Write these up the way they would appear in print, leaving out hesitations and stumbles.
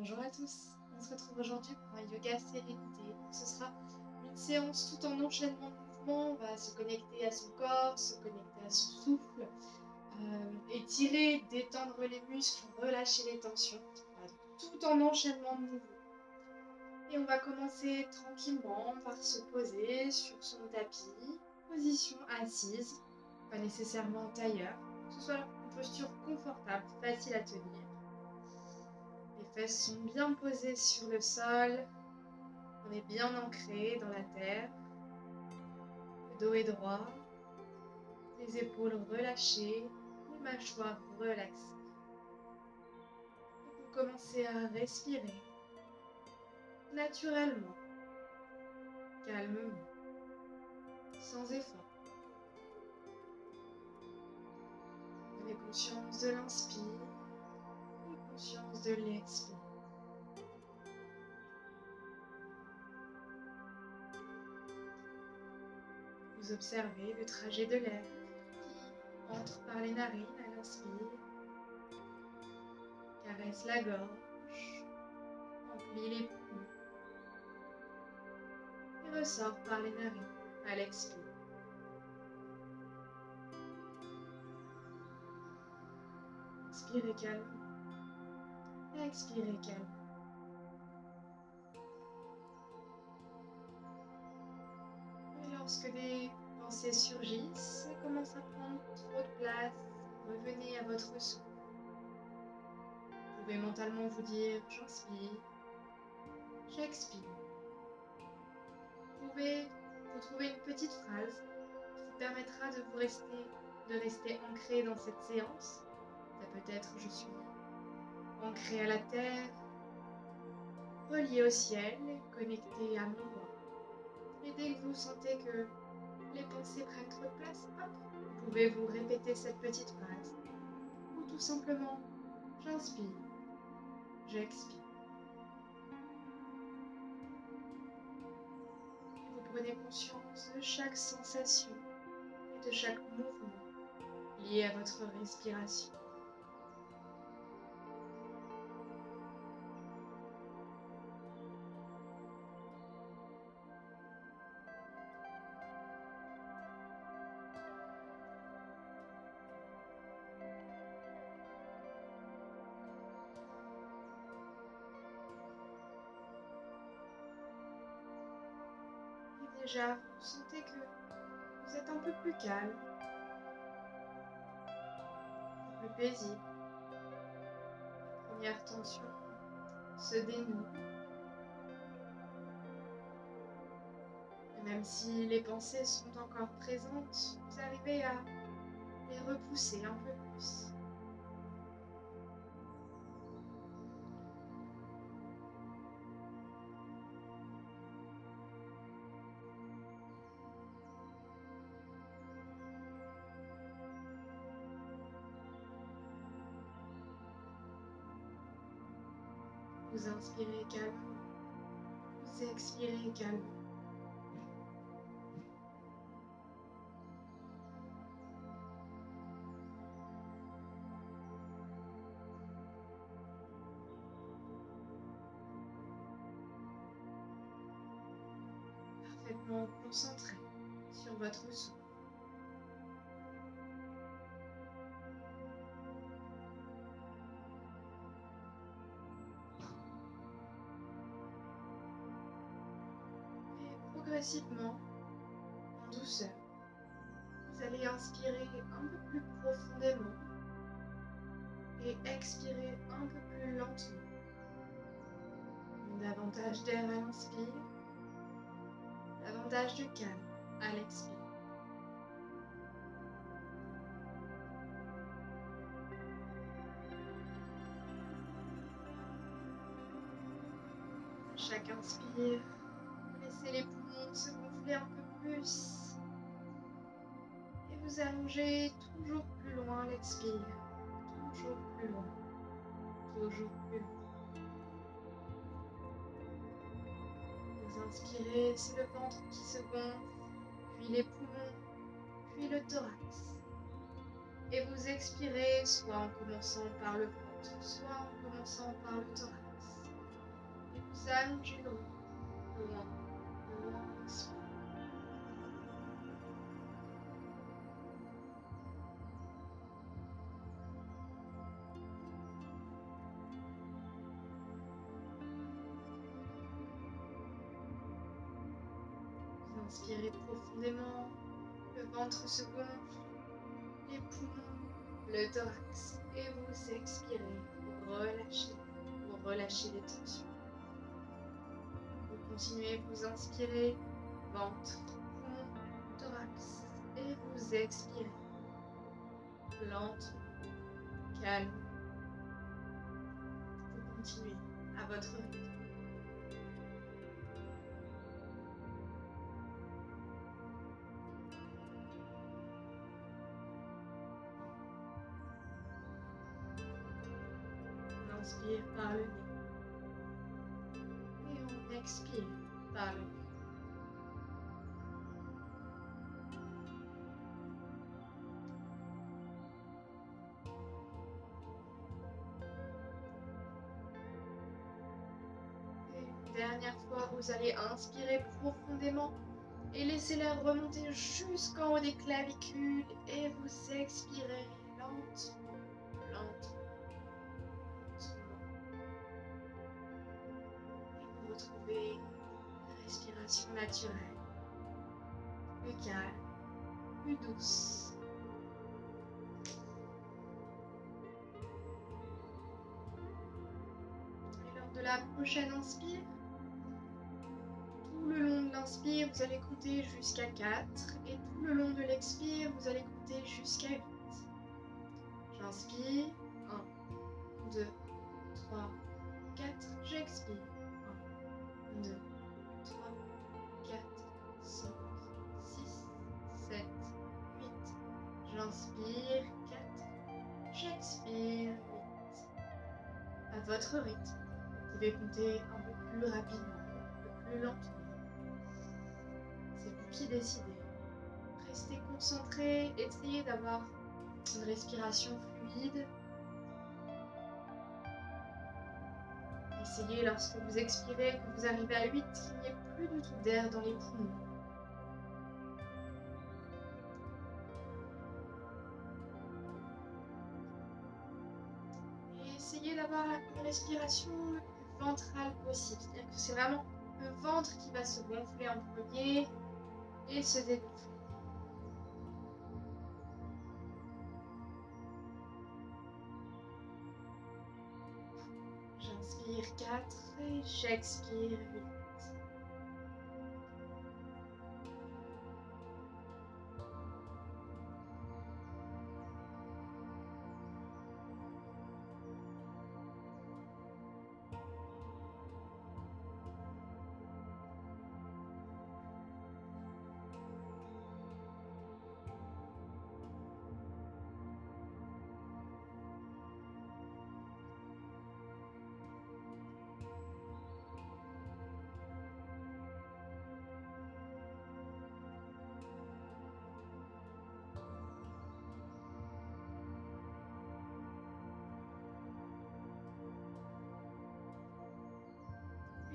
Bonjour à tous, on se retrouve aujourd'hui pour un yoga sérénité. Donc ce sera une séance tout en enchaînement de mouvements. On va se connecter à son corps, se connecter à son souffle, étirer, détendre les muscles, relâcher les tensions, voilà, tout en enchaînement de mouvements. Et on va commencer tranquillement par se poser sur son tapis, position assise, pas nécessairement en tailleur, que ce soit une posture confortable, facile à tenir. Les fesses sont bien posées sur le sol, on est bien ancré dans la terre, le dos est droit, les épaules relâchées, les mâchoires relaxées. Et vous commencez à respirer naturellement, calmement, sans effort. Prenez conscience de l'inspire et conscience de l'expire. Vous observez le trajet de l'air qui entre par les narines à l'inspire, caresse la gorge, remplit les poumons et ressort par les narines à l'expire. Inspirez calmement, expirez calmement. Et lorsque des pensées surgissent et commencent à prendre trop de place, revenez à votre souffle. Vous pouvez mentalement vous dire « j'inspire », « j'expire ». Vous pouvez vous trouver une petite phrase qui vous permettra de rester ancré dans cette séance. Ça peut être « je suis ancré à la terre, relié au ciel, connecté à mon roi ». Et dès que vous sentez que les pensées prennent trop de place, hop, vous pouvez vous répéter cette petite phrase. Ou tout simplement, j'inspire, j'expire. Et vous prenez conscience de chaque sensation et de chaque mouvement lié à votre respiration. Et déjà, vous sentez que vous êtes un peu plus calme, un peu plus paisible. La première tension se dénoue. Et même si les pensées sont encore présentes, vous arrivez à les repousser un peu plus. Vous inspirez calmement, vous expirez calmement. Parfaitement concentré sur votre souffle. Et progressivement, en douceur, vous allez inspirer un peu plus profondément et expirer un peu plus lentement. Davantage d'air à l'inspire, davantage de calme à l'expire. À chaque inspire, laissez les poumons se gonfler un peu plus et vous allongez toujours plus loin l'expire, toujours plus loin, toujours plus loin. Vous inspirez, c'est le ventre qui se gonfle, puis les poumons, puis le thorax. Et vous expirez, soit en commençant par le ventre, soit en commençant par le thorax. vous allongez loin, loin, loin. Expirez. Vous inspirez profondément, le ventre se gonfle, les poumons, le thorax, et vous expirez pour relâcher les tensions. Vous continuez, vous inspirez, ventre, poumon, thorax, et vous expirez. Lente, calme. Vous continuez à votre rythme. On inspire par le nez. Et on expire par le nez. Dernière fois, vous allez inspirer profondément et laisser l'air remonter jusqu'en haut des clavicules et vous expirez lentement, lentement, lentement. Et vous retrouvez une respiration naturelle, plus calme, plus douce. Et lors de la prochaine inspire, tout le long de l'inspire, vous allez compter jusqu'à 4 et tout le long de l'expire, vous allez compter jusqu'à 8. J'inspire, 1, 2, 3, 4, j'expire, 1, 2, 3, 4, 5, 6, 7, 8. J'inspire, 4, j'expire, 8. À votre rythme, vous pouvez compter un peu plus rapidement, un peu plus lentement. C'est vous qui décidez. Restez concentré, essayez d'avoir une respiration fluide. Essayez lorsque vous expirez, que vous arrivez à 8, qu'il n'y ait plus du tout d'air dans les poumons. Et essayez d'avoir une respiration le plus ventrale possible. C'est-à-dire que c'est vraiment le ventre qui va se gonfler en premier et se dégonfler. J'inspire 4 et j'expire 8.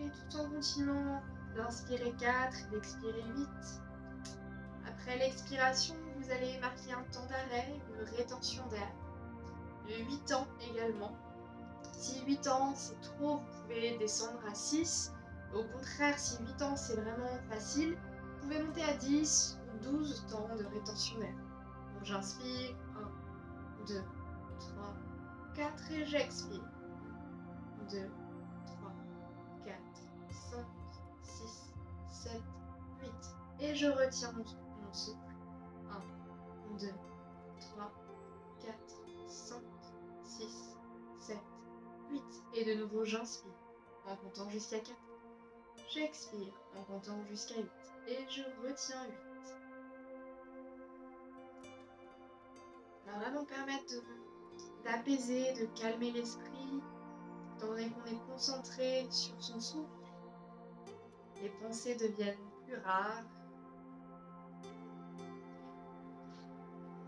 Et tout en continuant d'inspirer 4 et d'expirer 8. Après l'expiration, vous allez marquer un temps d'arrêt, une rétention d'air, de 8 ans également. Si 8 ans c'est trop, vous pouvez descendre à 6. Au contraire, si 8 ans c'est vraiment facile, vous pouvez monter à 10 ou 12 temps de rétention d'air. Donc j'inspire, 1, 2, 3, 4 et j'expire. 2, 3, 4, 5, 6, 7, 8. Et je retiens mon souffle. 1, 2, 3, 4, 5, 6, 7, 8. Et de nouveau, j'inspire en comptant jusqu'à 4. J'expire en comptant jusqu'à 8. Et je retiens 8. Ça va vraiment permettre d'apaiser, de calmer l'esprit, étant donné qu'on est concentré sur son souffle. Les pensées deviennent plus rares.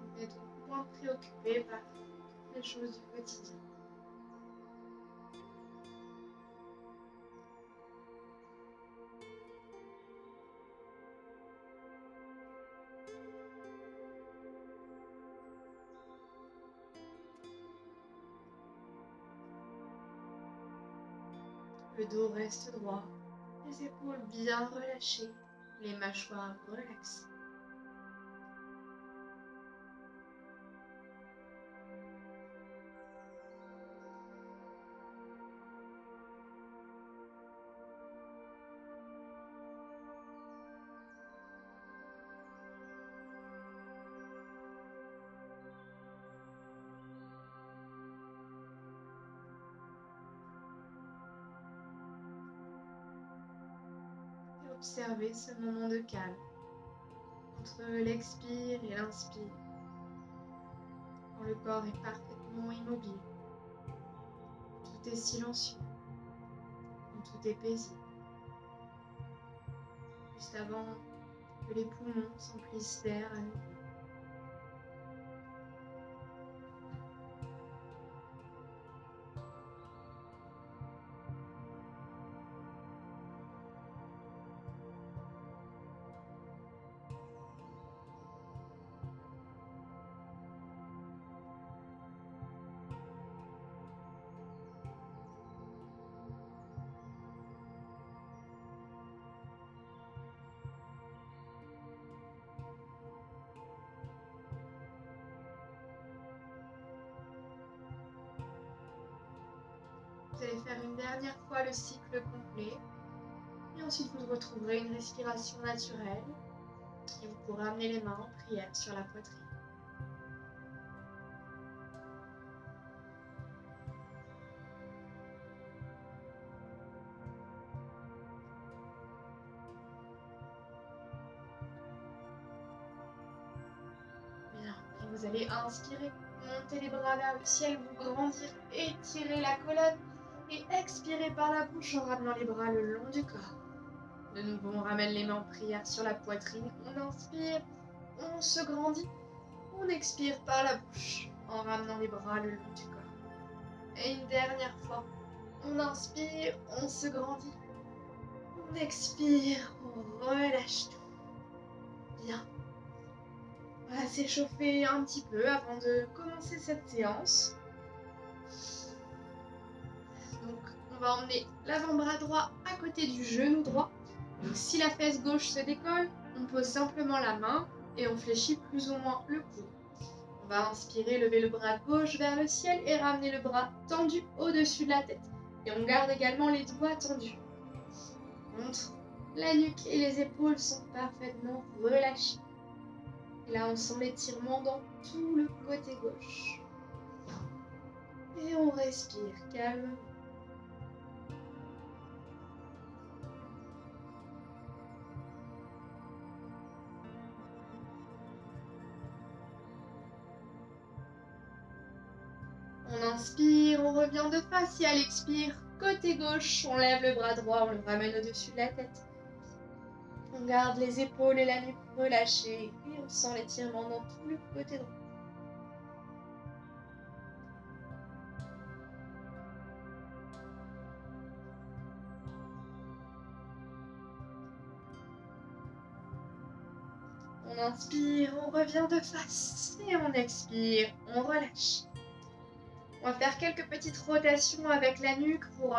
On est donc moins préoccupé par les choses du quotidien. Le dos reste droit, les épaules bien relâchées, les mâchoires relaxées. Observez ce moment de calme entre l'expire et l'inspire, quand le corps est parfaitement immobile, tout est silencieux, quand tout est paisible, juste avant que les poumons s'emplissent d'air à nouveau. Vous allez faire une dernière fois le cycle complet et ensuite vous retrouverez une respiration naturelle et vous pourrez amener les mains en prière sur la poitrine. Bien, et vous allez inspirer, monter les bras vers le ciel, vous grandir, étirer la colonne et expirer par la bouche en ramenant les bras le long du corps. De nouveau, on ramène les mains en prière sur la poitrine. On inspire, on se grandit. On expire par la bouche en ramenant les bras le long du corps. Et une dernière fois, on inspire, on se grandit. On expire, on relâche tout. Bien. On va s'échauffer un petit peu avant de commencer cette séance. Donc, on va emmener l'avant-bras droit à côté du genou droit. Donc, si la fesse gauche se décolle, on pose simplement la main et on fléchit plus ou moins le cou. On va inspirer, lever le bras gauche vers le ciel et ramener le bras tendu au-dessus de la tête. Et on garde également les doigts tendus. Montre, la nuque et les épaules sont parfaitement relâchées. Et là, on sent l'étirement dans tout le côté gauche. Et on respire calmement. On inspire, on revient de face et à l'expire, côté gauche, on lève le bras droit, on le ramène au-dessus de la tête. On garde les épaules et la nuque relâchées et on sent l'étirement dans tout le côté droit. On inspire, on revient de face et on expire, on relâche. On va faire quelques petites rotations avec la nuque pour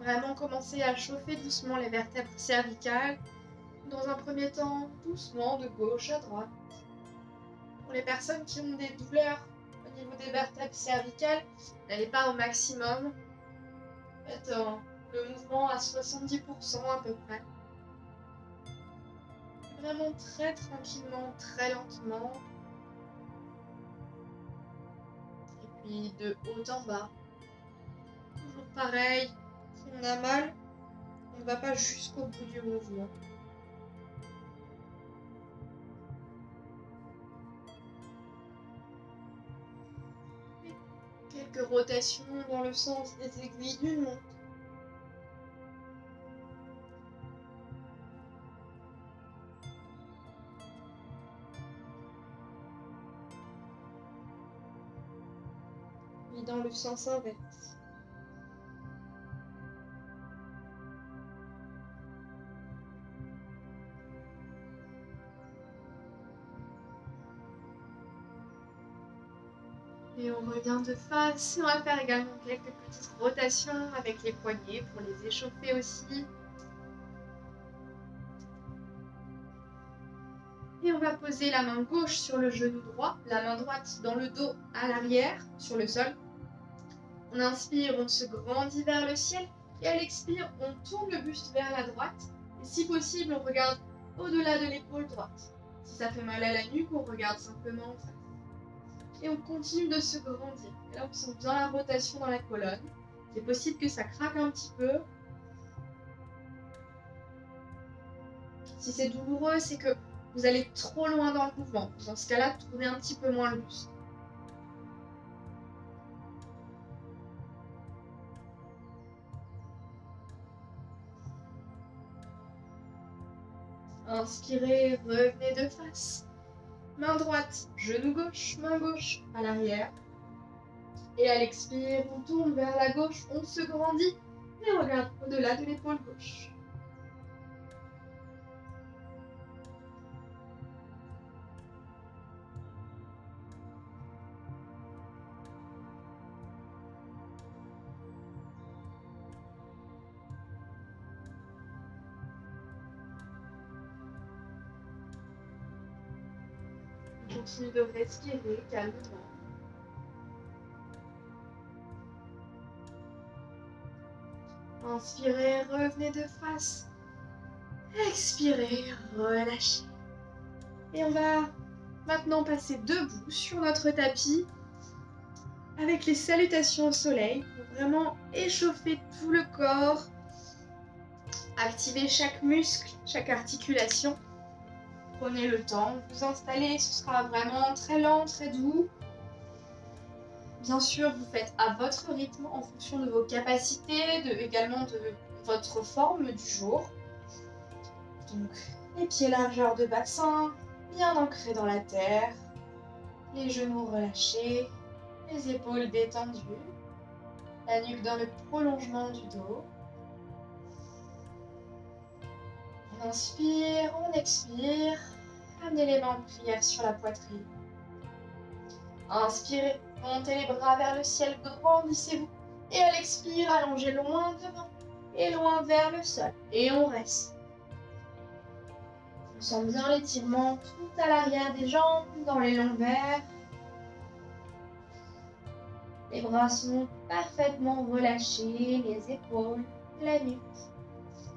vraiment commencer à chauffer doucement les vertèbres cervicales. Dans un premier temps, doucement de gauche à droite. Pour les personnes qui ont des douleurs au niveau des vertèbres cervicales, n'allez pas au maximum. Faites le mouvement à 70% à peu près. Vraiment très tranquillement, très lentement. Et puis de haut en bas. Toujours pareil, si on a mal, on ne va pas jusqu'au bout du mouvement. Et quelques rotations dans le sens des aiguilles d'une montre. Et dans le sens inverse. Et on revient de face. On va faire également quelques petites rotations avec les poignets pour les échauffer aussi. Et on va poser la main gauche sur le genou droit, la main droite dans le dos à l'arrière, sur le sol. On inspire, on se grandit vers le ciel. Et à l'expire, on tourne le buste vers la droite. Et si possible, on regarde au-delà de l'épaule droite. Si ça fait mal à la nuque, on regarde simplement en face. Et on continue de se grandir. Et là, on sent bien la rotation dans la colonne. C'est possible que ça craque un petit peu. Si c'est douloureux, c'est que vous allez trop loin dans le mouvement. Dans ce cas-là, tournez un petit peu moins le buste. Inspirez, revenez de face. Main droite, genou gauche, main gauche à l'arrière. Et à l'expire, on tourne vers la gauche, on se grandit et on regarde au-delà de l'épaule gauche. On continue de respirer calmement. Inspirez, revenez de face. Expirez, relâchez. Et on va maintenant passer debout sur notre tapis avec les salutations au soleil pour vraiment échauffer tout le corps, activer chaque muscle, chaque articulation. Prenez le temps de vous installer, ce sera vraiment très lent, très doux. Bien sûr, vous faites à votre rythme en fonction de vos capacités, également de votre forme du jour. Donc, les pieds largeur de bassin, bien ancrés dans la terre, les genoux relâchés, les épaules détendues, la nuque dans le prolongement du dos. On inspire, on expire, amenez les mains en prière sur la poitrine. Inspirez, montez les bras vers le ciel, grandissez-vous. Et à l'expire, allongez loin devant et loin vers le sol. Et on reste. On sent bien l'étirement tout à l'arrière des jambes, dans les lombaires. Les bras sont parfaitement relâchés, les épaules, la nuque.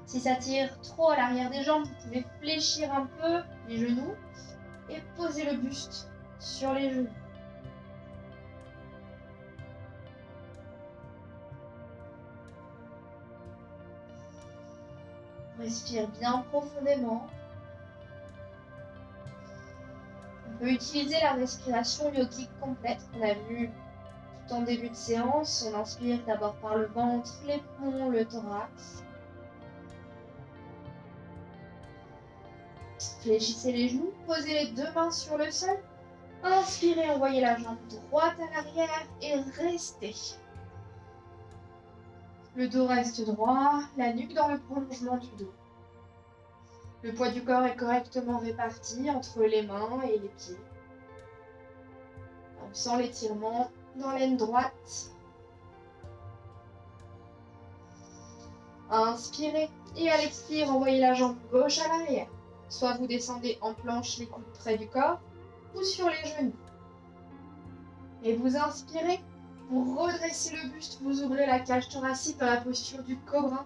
Si ça tire trop à l'arrière des jambes, vous pouvez fléchir un peu les genoux et poser le buste sur les genoux. On respire bien profondément. On peut utiliser la respiration yogique complète qu'on a vue tout en début de séance. On inspire d'abord par le ventre, les poumons, le thorax. Fléchissez les genoux, posez les deux mains sur le sol. Inspirez, envoyez la jambe droite à l'arrière et restez. Le dos reste droit, la nuque dans le prolongement du dos. Le poids du corps est correctement réparti entre les mains et les pieds. On sent l'étirement dans l'aine droite. Inspirez et à l'expire, envoyez la jambe gauche à l'arrière. Soit vous descendez en planche les coudes près du corps ou sur les genoux. Et vous inspirez, vous redressez le buste, vous ouvrez la cage thoracique dans la posture du cobra.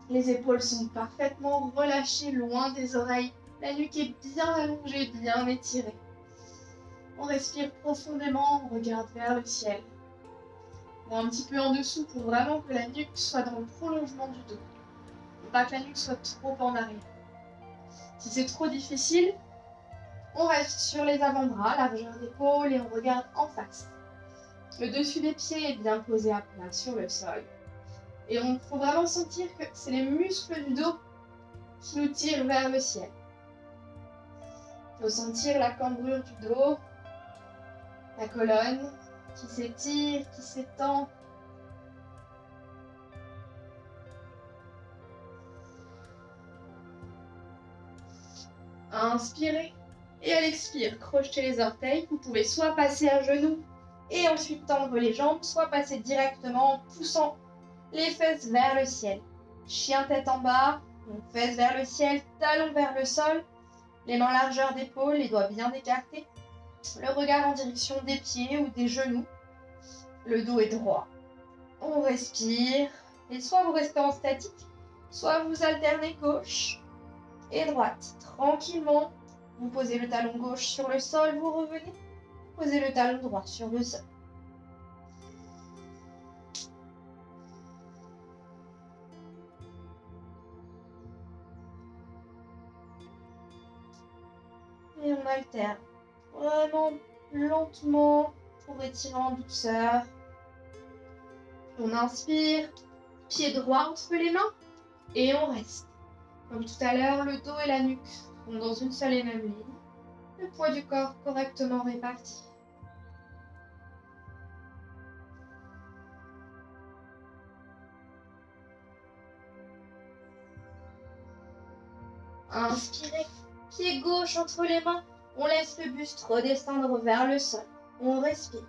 Les épaules sont parfaitement relâchées loin des oreilles. La nuque est bien allongée, bien étirée. On respire profondément, on regarde vers le ciel. Ou un petit peu en dessous pour vraiment que la nuque soit dans le prolongement du dos. Et pas que la nuque soit trop en arrière. Si c'est trop difficile, on reste sur les avant-bras, largeur d'épaule et on regarde en face. Le dessus des pieds est bien posé à plat sur le sol. Et il faut vraiment sentir que c'est les muscles du dos qui nous tirent vers le ciel. Il faut sentir la cambrure du dos, la colonne qui s'étire, qui s'étend. Inspirez et à l'expire, crochetez les orteils. Vous pouvez soit passer à genoux Et ensuite tendre les jambes, soit passer directement en poussant les fesses vers le ciel. Chien tête en bas, donc fesses vers le ciel, talons vers le sol, les mains largeur d'épaule, les doigts bien écartés, le regard en direction des pieds ou des genoux, le dos est droit. On respire, et soit vous restez en statique, soit vous alternez gauche et droite. Tranquillement, vous posez le talon gauche sur le sol, vous revenez, posez le talon droit sur le sol. Et on alterne vraiment lentement pour étirer en douceur. On inspire, pied droit entre les mains et on reste. Comme tout à l'heure, le dos et la nuque sont dans une seule et même ligne. Le poids du corps correctement réparti. Inspirez, pied gauche entre les mains. On laisse le buste redescendre vers le sol. On respire.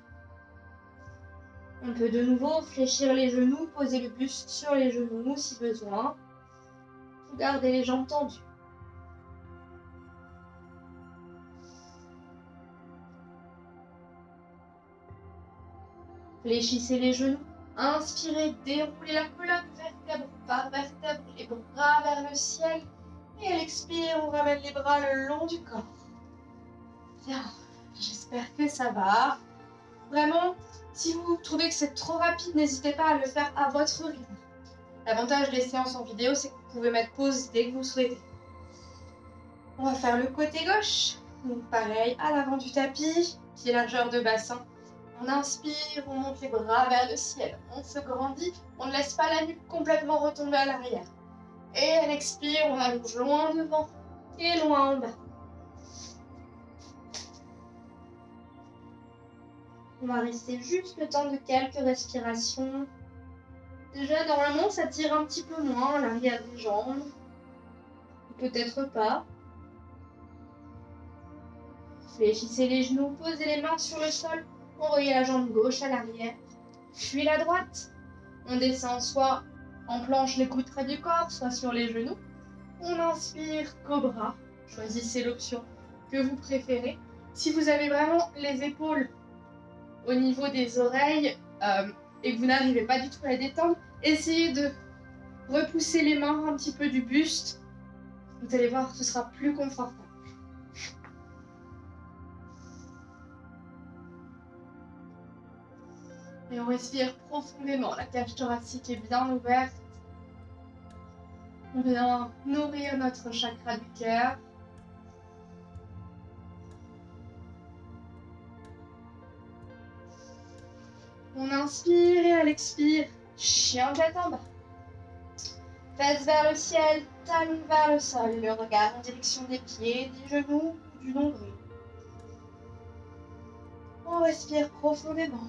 On peut de nouveau fléchir les genoux, poser le buste sur les genoux si besoin. Gardez les jambes tendues. Fléchissez les genoux. Inspirez, déroulez la colonne vertèbre par vertèbre, les bras vers le ciel. Et à l'expire, on ramène les bras le long du corps. Bien, j'espère que ça va. Vraiment, si vous trouvez que c'est trop rapide, n'hésitez pas à le faire à votre rythme. L'avantage des séances en vidéo, c'est que vous pouvez mettre pause dès que vous souhaitez. On va faire le côté gauche. Donc pareil, à l'avant du tapis, pied largeur de bassin. On inspire, on monte les bras vers le ciel. On se grandit, on ne laisse pas la nuque complètement retomber à l'arrière. Et à l'expire, on allonge loin devant et loin en bas. On va rester juste le temps de quelques respirations. Déjà, normalement, ça tire un petit peu moins l'arrière des jambes. Peut-être pas. Fléchissez les genoux, posez les mains sur le sol. Envoyez la jambe gauche à l'arrière, puis la droite. On descend soit en planche les coudes près du corps, soit sur les genoux. On inspire, cobra. Choisissez l'option que vous préférez. Si vous avez vraiment les épaules au niveau des oreilles et que vous n'arrivez pas du tout à les détendre, essayez de repousser les mains un petit peu du buste. Vous allez voir, ce sera plus confortable. Et on respire profondément. La cage thoracique est bien ouverte. On vient nourrir notre chakra du cœur. On inspire et à l'expire, chien tête en bas. Fesses vers le ciel, talons vers le sol. Le regard en direction des pieds, des genoux, du nombril. On respire profondément.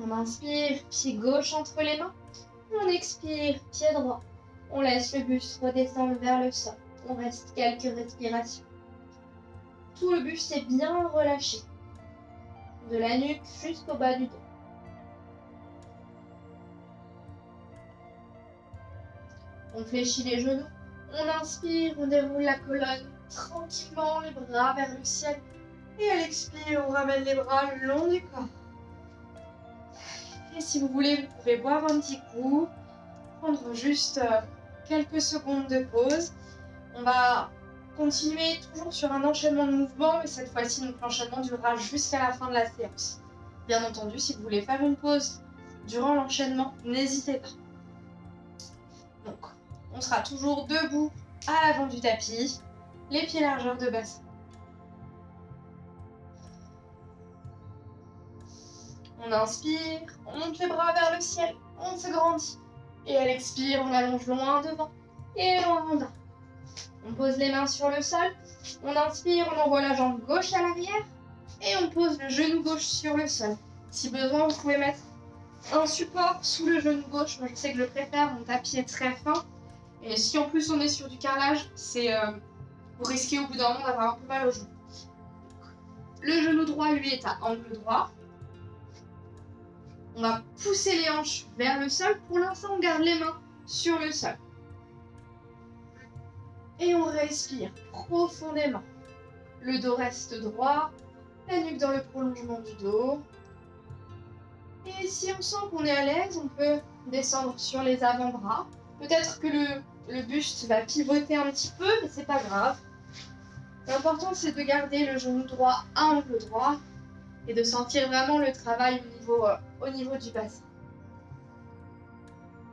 On inspire, pied gauche entre les mains. On expire, pied droit. On laisse le buste redescendre vers le sol. On reste quelques respirations. Tout le buste est bien relâché. De la nuque jusqu'au bas du dos. On fléchit les genoux. On inspire, on déroule la colonne tranquillement, les bras vers le ciel. Et à l'expire, on ramène les bras le long du corps. Et si vous voulez, vous pouvez boire un petit coup, prendre juste quelques secondes de pause. On va continuer toujours sur un enchaînement de mouvements, mais cette fois-ci, donc l'enchaînement durera jusqu'à la fin de la séance. Bien entendu, si vous voulez faire une pause durant l'enchaînement, n'hésitez pas. Donc, on sera toujours debout à l'avant du tapis, les pieds largeur de bassin. On inspire, on monte les bras vers le ciel, on se grandit. Et à l'expire, on allonge loin devant et loin en bas. On pose les mains sur le sol, on inspire, on envoie la jambe gauche à l'arrière et on pose le genou gauche sur le sol. Si besoin, vous pouvez mettre un support sous le genou gauche. Moi, je sais que je le préfère. Mon tapis est très fin. Et si en plus on est sur du carrelage, vous risquez au bout d'un moment d'avoir un peu mal au genou. Le genou droit, lui, est à angle droit. On va pousser les hanches vers le sol. Pour l'instant, on garde les mains sur le sol. Et on respire profondément. Le dos reste droit, la nuque dans le prolongement du dos. Et si on sent qu'on est à l'aise, on peut descendre sur les avant-bras. Peut-être que le buste va pivoter un petit peu, mais c'est pas grave. L'important, c'est de garder le genou droit à angle droit et de sentir vraiment le travail au niveau du bassin.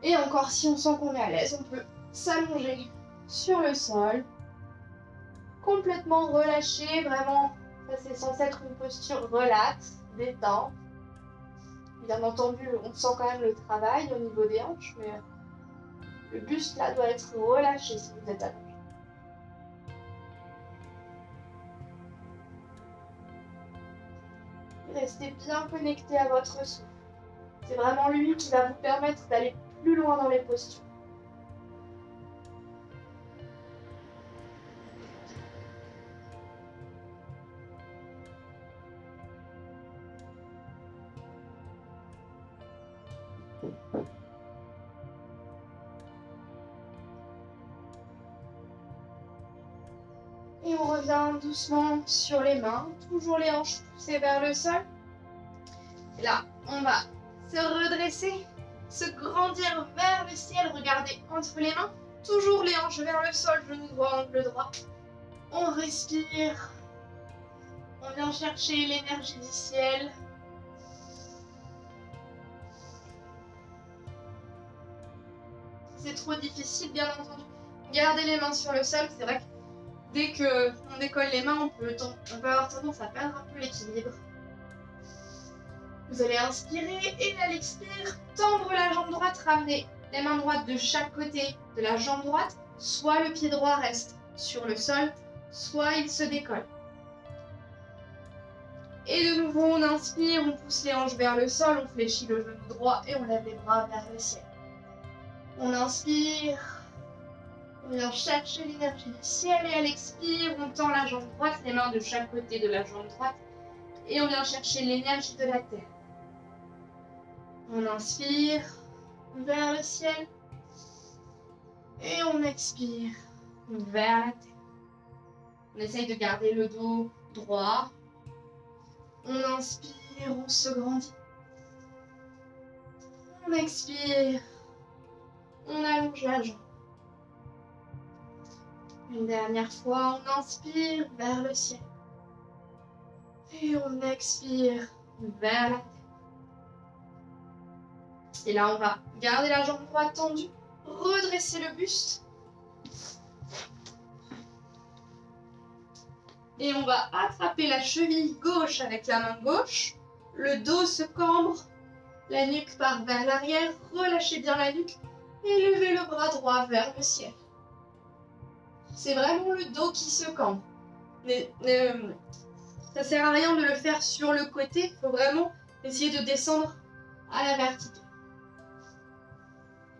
Et encore, si on sent qu'on est à l'aise, on peut s'allonger sur le sol, complètement relâché, vraiment, ça c'est censé être une posture relaxe, détente. Bien entendu, on sent quand même le travail au niveau des hanches, mais le buste là doit être relâché si vous êtes allongé. Restez bien connecté à votre souffle. C'est vraiment lui qui va vous permettre d'aller plus loin dans les postures. Et on revient doucement sur les mains, toujours les hanches poussées vers le sol. Et là, on va se redresser, se grandir vers le ciel, regarder entre les mains, toujours les hanches vers le sol, genou droit, angle droit. On respire, on vient chercher l'énergie du ciel. C'est trop difficile, bien entendu. Gardez les mains sur le sol, c'est vrai que dès qu'on décolle les mains, on peut avoir tendance à perdre un peu l'équilibre. Vous allez inspirer et à l'expire, tendre la jambe droite, ramener les mains droites de chaque côté de la jambe droite. Soit le pied droit reste sur le sol, soit il se décolle. Et de nouveau, on inspire, on pousse les hanches vers le sol, on fléchit le genou droit et on lève les bras vers le ciel. On inspire. On vient chercher l'énergie du ciel et à l'expire, on tend la jambe droite, les mains de chaque côté de la jambe droite et on vient chercher l'énergie de la terre. On inspire vers le ciel et on expire vers la terre. On essaye de garder le dos droit. On inspire, on se grandit. On expire, on allonge la jambe. Une dernière fois, on inspire vers le ciel. Et on expire vers la terre. Et là, on va garder la jambe droite tendue, redresser le buste. Et on va attraper la cheville gauche avec la main gauche. Le dos se cambre, la nuque part vers l'arrière. Relâchez bien la nuque et levez le bras droit vers le ciel. C'est vraiment le dos qui se cambre. Ça sert à rien de le faire sur le côté. Il faut vraiment essayer de descendre à la verticale.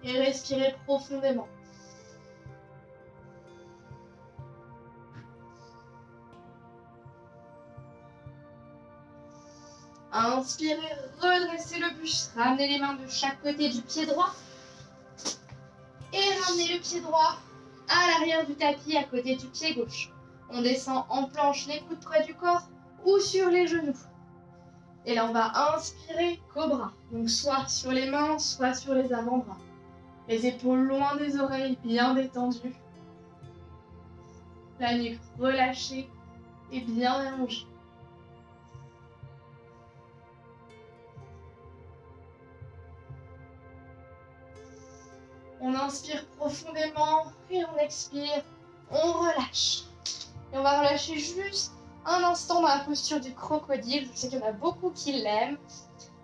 Et respirez profondément. Inspirez, redressez le buste. Ramenez les mains de chaque côté du pied droit. Et ramenez le pied droit à l'arrière du tapis à côté du pied gauche. On descend en planche, les coudes près du corps ou sur les genoux. Et là, on va inspirer, cobra. Donc, soit sur les mains, soit sur les avant-bras. Les épaules loin des oreilles, bien détendues. La nuque relâchée et bien allongée. On inspire profondément et on expire. On relâche. Et on va relâcher juste un instant dans la posture du crocodile. Je sais qu'il y en a beaucoup qui l'aiment.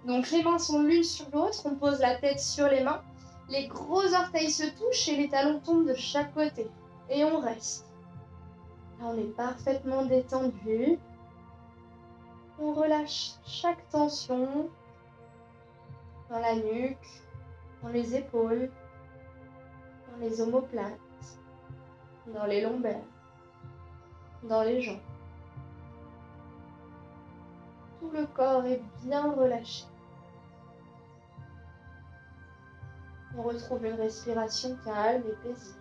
Donc les mains sont l'une sur l'autre. On pose la tête sur les mains. Les gros orteils se touchent et les talons tombent de chaque côté. Et on reste. Là, on est parfaitement détendu. On relâche chaque tension. dans la nuque, dans les épaules, dans les omoplates, dans les lombaires, dans les jambes. Tout le corps est bien relâché. On retrouve une respiration calme et paisible.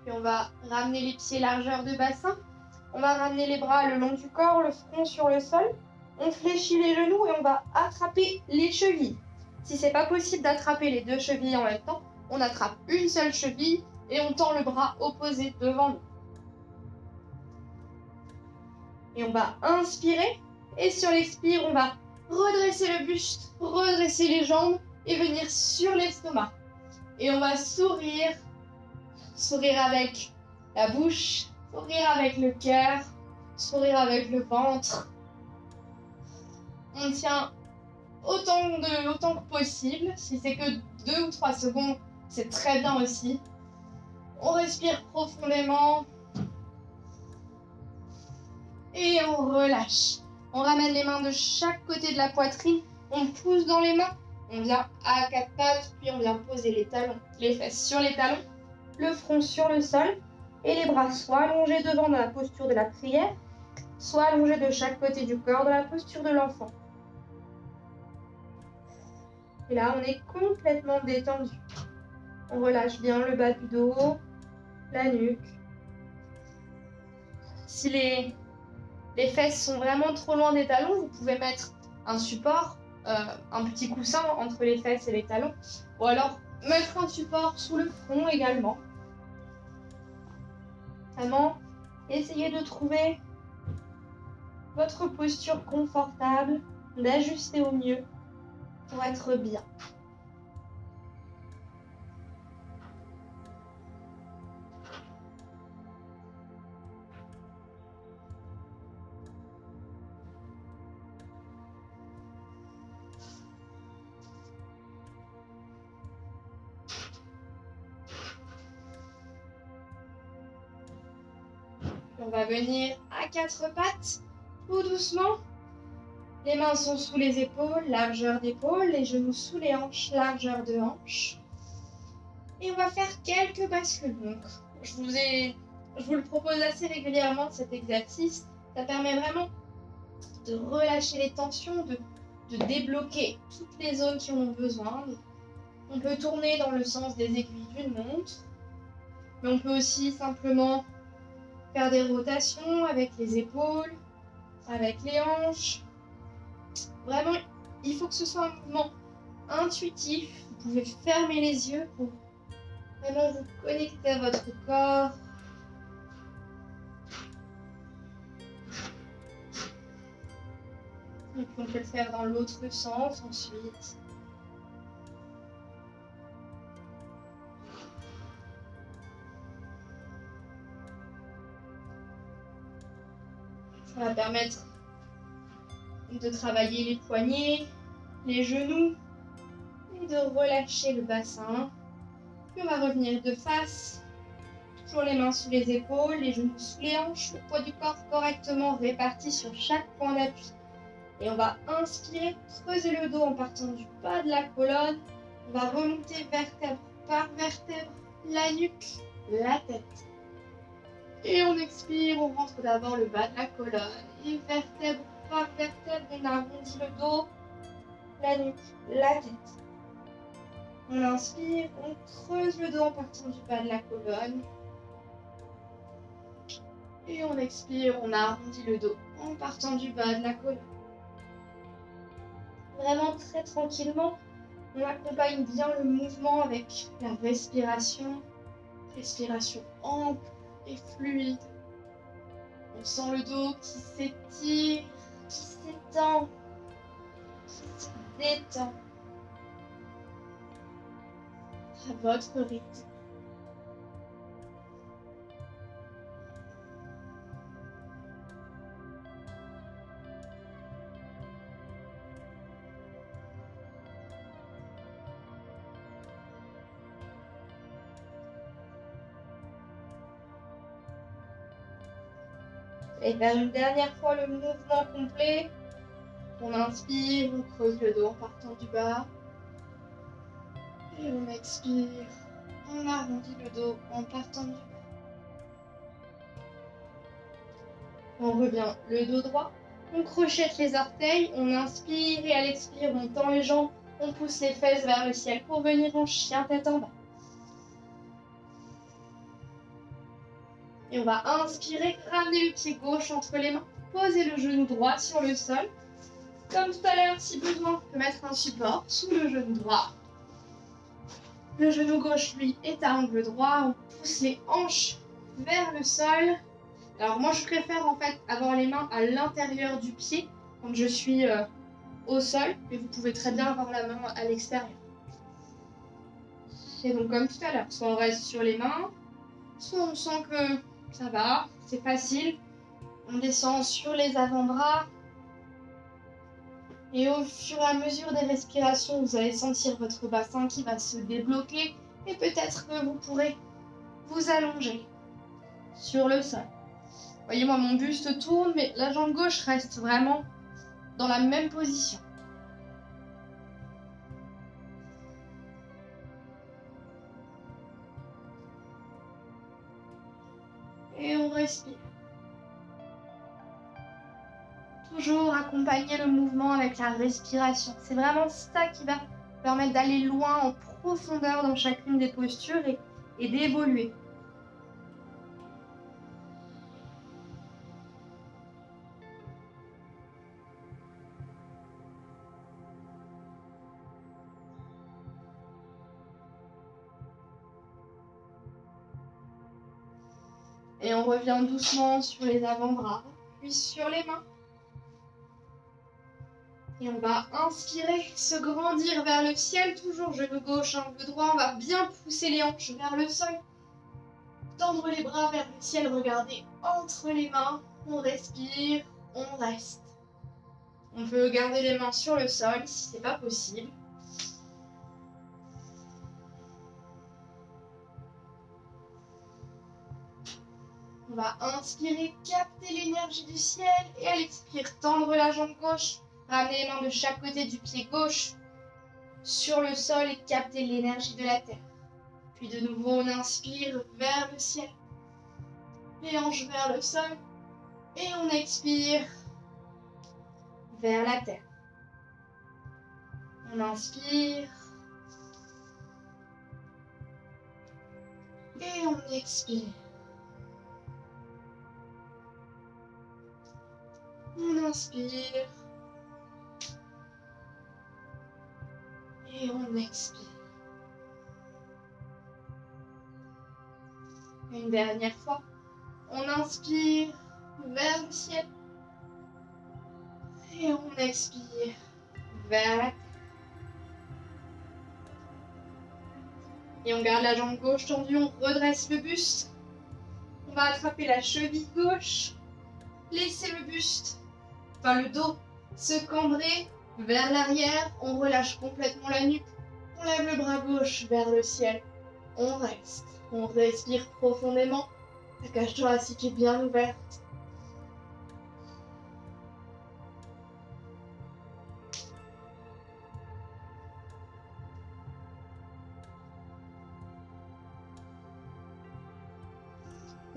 Puis on va ramener les pieds largeur de bassin. On va ramener les bras le long du corps, le front sur le sol. On fléchit les genoux et on va attraper les chevilles. Si c'est pas possible d'attraper les deux chevilles en même temps, on attrape une seule cheville et on tend le bras opposé devant nous. Et on va inspirer. Et sur l'expire, on va redresser le buste, redresser les jambes et venir sur l'estomac. Et on va sourire. Sourire avec la bouche, sourire avec le cœur, sourire avec le ventre. On tient autant que possible. Si c'est que 2 ou 3 secondes, c'est très bien aussi. On respire profondément. Et on relâche. On ramène les mains de chaque côté de la poitrine. On pousse dans les mains. On vient à 4 pattes, puis on vient poser les talons, les fesses sur les talons, le front sur le sol et les bras soit allongés devant dans la posture de la prière, soit allongés de chaque côté du corps dans la posture de l'enfant. Et là, on est complètement détendu. On relâche bien le bas du dos, la nuque. Si les fesses sont vraiment trop loin des talons, vous pouvez mettre un support, un petit coussin entre les fesses et les talons, ou alors mettre un support sous le front également. Vraiment, essayez de trouver votre posture confortable, d'ajuster au mieux pour être bien. On va venir à 4 pattes, tout doucement. Les mains sont sous les épaules, largeur d'épaule, les genoux sous les hanches, largeur de hanche. Et on va faire quelques bascules. Donc, je vous le propose assez régulièrement cet exercice. Ça permet vraiment de relâcher les tensions, de débloquer toutes les zones qui en ont besoin. On peut tourner dans le sens des aiguilles d'une montre, mais on peut aussi simplement faire des rotations avec les épaules, avec les hanches. Vraiment, il faut que ce soit un mouvement intuitif. Vous pouvez fermer les yeux pour vraiment vous connecter à votre corps. Et puis on peut le faire dans l'autre sens ensuite. Ça va permettre de travailler les poignets, les genoux et de relâcher le bassin. Puis on va revenir de face, toujours les mains sous les épaules, les genoux sous les hanches, le poids du corps correctement réparti sur chaque point d'appui. Et on va inspirer, creuser le dos en partant du bas de la colonne. On va remonter vertèbre par vertèbre, la nuque, la tête. Et on expire, on rentre d'abord le bas de la colonne. Et vertèbre par vertèbre, on arrondit le dos, la nuque, la tête. On inspire, on creuse le dos en partant du bas de la colonne. Et on expire, on arrondit le dos en partant du bas de la colonne. Vraiment très tranquillement, on accompagne bien le mouvement avec la respiration. Respiration ample et fluide. On sent le dos qui s'étire, qui s'étend, qui se détend. À votre rythme. Et faire une dernière fois le mouvement complet. On inspire, on creuse le dos en partant du bas. Et on expire, on arrondit le dos en partant du bas. On revient le dos droit. On crochette les orteils, on inspire et à l'expire, on tend les jambes, on pousse les fesses vers le ciel pour venir en chien tête en bas. Et on va inspirer, ramener le pied gauche entre les mains, poser le genou droit sur le sol. Comme tout à l'heure, si besoin, on peut mettre un support sous le genou droit. Le genou gauche, lui, est à angle droit. On pousse les hanches vers le sol. Alors moi, je préfère en fait avoir les mains à l'intérieur du pied quand je suis au sol. Mais vous pouvez très bien avoir la main à l'extérieur. Et donc comme tout à l'heure, soit on reste sur les mains, soit on sent que ça va, c'est facile. On descend sur les avant-bras. Et au fur et à mesure des respirations, vous allez sentir votre bassin qui va se débloquer. Et peut-être que vous pourrez vous allonger sur le sol. Vous voyez, moi, mon buste tourne, mais la jambe gauche reste vraiment dans la même position. Et on respire. Toujours accompagner le mouvement avec la respiration. C'est vraiment ça qui va permettre d'aller loin en profondeur dans chacune des postures et d'évoluer. Et on revient doucement sur les avant-bras, puis sur les mains. Et on va inspirer, se grandir vers le ciel, toujours genou gauche, angle droit. On va bien pousser les hanches vers le sol. Tendre les bras vers le ciel, regardez entre les mains. On respire, on reste. On peut garder les mains sur le sol si c'est pas possible. On va inspirer, capter l'énergie du ciel et à l'expire, tendre la jambe gauche. Ramener les mains de chaque côté du pied gauche sur le sol et capter l'énergie de la terre. Puis de nouveau, on inspire vers le ciel. Les hanches vers le sol. Et on expire vers la terre. On inspire. Et on expire. On inspire. Et on expire. Une dernière fois. On inspire vers le ciel. Et on expire vers la terre. Et on garde la jambe gauche tendue, on redresse le buste. On va attraper la cheville gauche. Laisser le buste, enfin le dos, se cambrer vers l'arrière. On relâche complètement la nuque. On lève le bras gauche vers le ciel. On reste. On respire profondément. La cage thoracique est bien ouverte.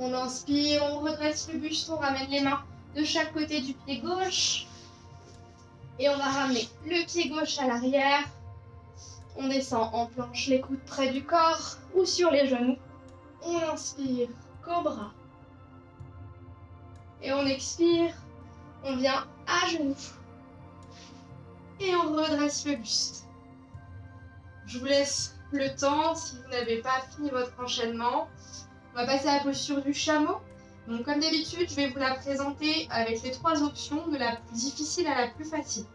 On inspire, on redresse le buste, on ramène les mains de chaque côté du pied gauche. Et on va ramener le pied gauche à l'arrière. On descend en planche, les coudes près du corps ou sur les genoux. On inspire, cobra. Et on expire, on vient à genoux. Et on redresse le buste. Je vous laisse le temps si vous n'avez pas fini votre enchaînement. On va passer à la posture du chameau. Donc comme d'habitude, je vais vous la présenter avec les 3 options, de la plus difficile à la plus facile.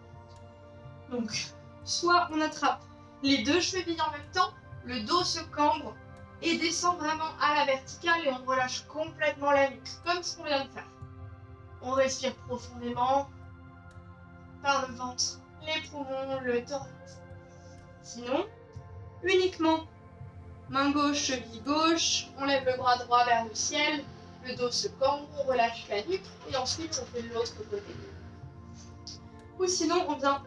Donc, soit on attrape les 2 chevilles en même temps, le dos se cambre et descend vraiment à la verticale et on relâche complètement la nuque, comme ce qu'on vient de faire. On respire profondément par le ventre, les poumons, le thorax. Sinon, uniquement main gauche, cheville gauche, on lève le bras droit vers le ciel, le dos se cambre, on relâche la nuque et ensuite on fait de l'autre côté. Ou sinon, on vient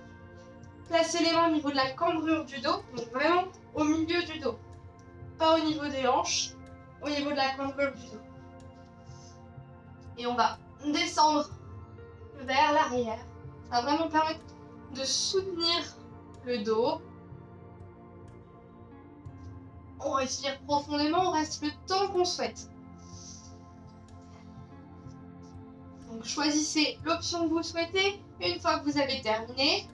placer les mains au niveau de la cambrure du dos, donc vraiment au milieu du dos. Pas au niveau des hanches, au niveau de la cambrure du dos. Et on va descendre vers l'arrière. Ça va vraiment permettre de soutenir le dos. On respire profondément, on reste le temps qu'on souhaite. Donc choisissez l'option que vous souhaitez. Une fois que vous avez terminé,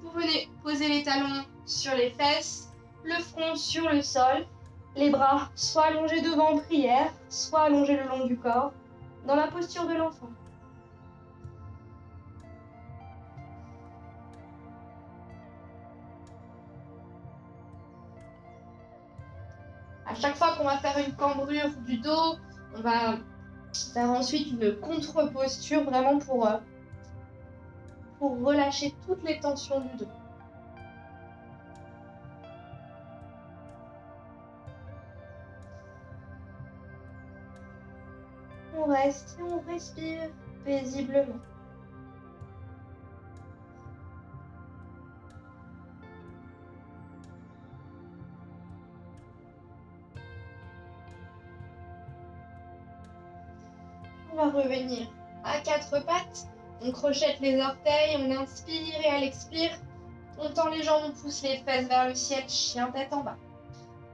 vous venez poser les talons sur les fesses, le front sur le sol, les bras soit allongés devant en prière, soit allongés le long du corps, dans la posture de l'enfant. À chaque fois qu'on va faire une cambrure du dos, on va faire ensuite une contre-posture vraiment pour relâcher toutes les tensions du dos. On reste et on respire paisiblement. On va revenir à quatre pattes. On crochette les orteils, on inspire et à l'expire, on tend les jambes, on pousse les fesses vers le ciel, chien tête en bas.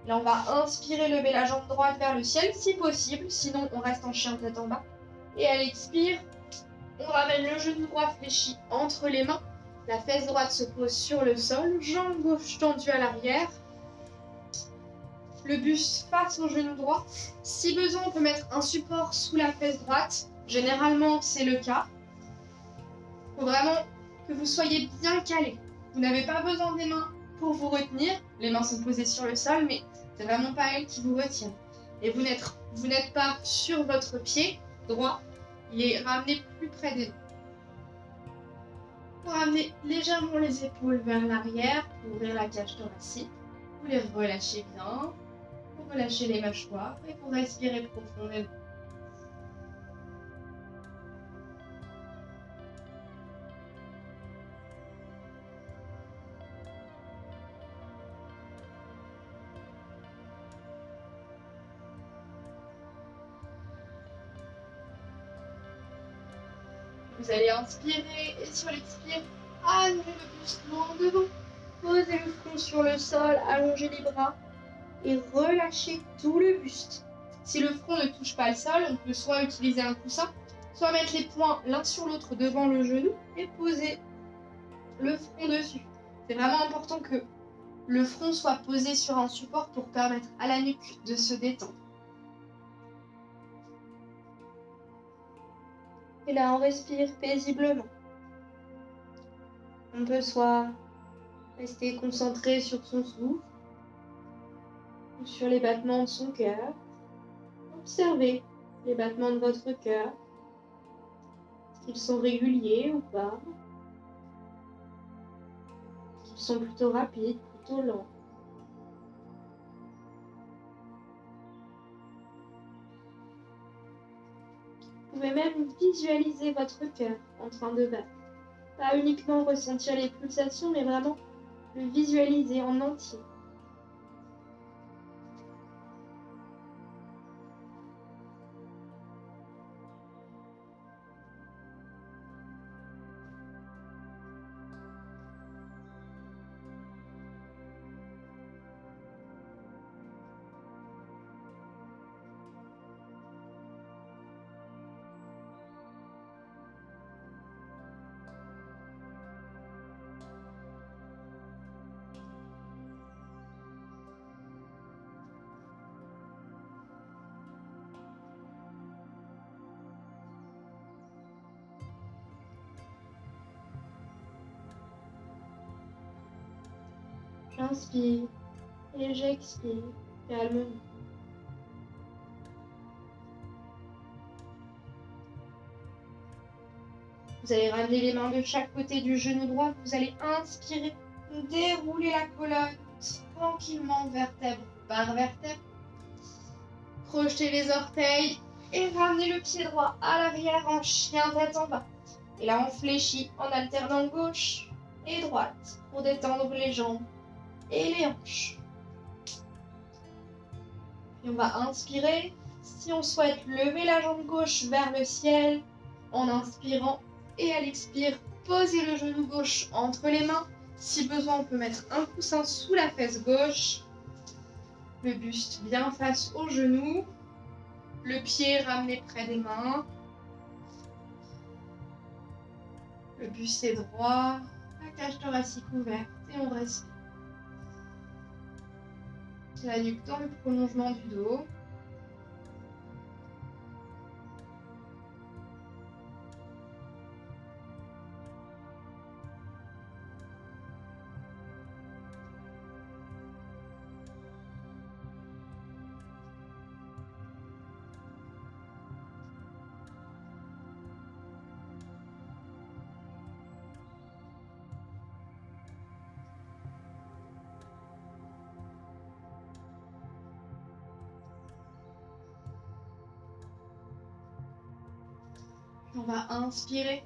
Là, on va inspirer, lever la jambe droite vers le ciel si possible, sinon on reste en chien tête en bas. Et à l'expire, on ramène le genou droit fléchi entre les mains, la fesse droite se pose sur le sol, jambe gauche tendue à l'arrière, le buste face au genou droit. Si besoin, on peut mettre un support sous la fesse droite, généralement c'est le cas. Il faut vraiment que vous soyez bien calé. Vous n'avez pas besoin des mains pour vous retenir. Les mains sont posées sur le sol, mais c'est vraiment pas elles qui vous retiennent. Et vous n'êtes pas sur votre pied droit. Il est ramené plus près des dos. Vous ramenez légèrement les épaules vers l'arrière pour ouvrir la cage thoracique. Vous les relâchez bien. Vous relâchez les mâchoires et vous respirez profondément. Vous allez inspirer et sur l'expire, allongez le buste loin devant. Posez le front sur le sol, allongez les bras et relâchez tout le buste. Si le front ne touche pas le sol, on peut soit utiliser un coussin, soit mettre les poings l'un sur l'autre devant le genou et poser le front dessus. C'est vraiment important que le front soit posé sur un support pour permettre à la nuque de se détendre. Et là, on respire paisiblement. On peut soit rester concentré sur son souffle ou sur les battements de son cœur. Observez les battements de votre cœur. Est-ce qu'ils sont réguliers ou pas? Est-ce qu'ils sont plutôt rapides, plutôt lents? Vous pouvez même visualiser votre cœur en train de battre. Pas uniquement ressentir les pulsations, mais vraiment le visualiser en entier. J'inspire et j'expire calmement. Vous allez ramener les mains de chaque côté du genou droit. Vous allez inspirer, dérouler la colonne tranquillement vertèbre par vertèbre. Crochetez les orteils, Et ramenez le pied droit à l'arrière en chien tête en bas. Et là, on fléchit en alternant gauche et droite pour détendre les jambes et les hanches. Puis on va inspirer. Si on souhaite lever la jambe gauche vers le ciel en inspirant et à l'expire, posez le genou gauche entre les mains. Si besoin, on peut mettre un coussin sous la fesse gauche. Le buste bien face au genou. Le pied ramené près des mains. Le buste est droit. La cage thoracique ouverte et on respire. La nuque dans le prolongement du dos. On va inspirer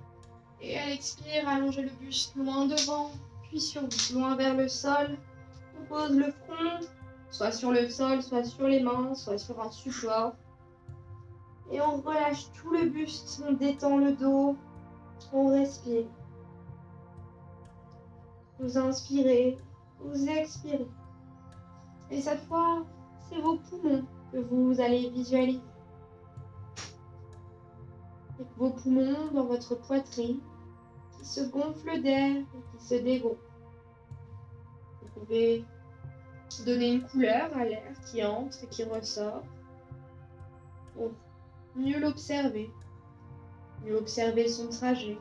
et à l'expire, allongez le buste loin devant, puis sur vous, loin vers le sol. On pose le front, soit sur le sol, soit sur les mains, soit sur un support. Et on relâche tout le buste, on détend le dos, on respire. Vous inspirez, vous expirez. Et cette fois, c'est vos poumons que vous allez visualiser. Avec vos poumons dans votre poitrine qui se gonflent d'air et qui se dégonflent. Vous pouvez donner une couleur à l'air qui entre et qui ressort pour mieux l'observer, mieux observer son trajet.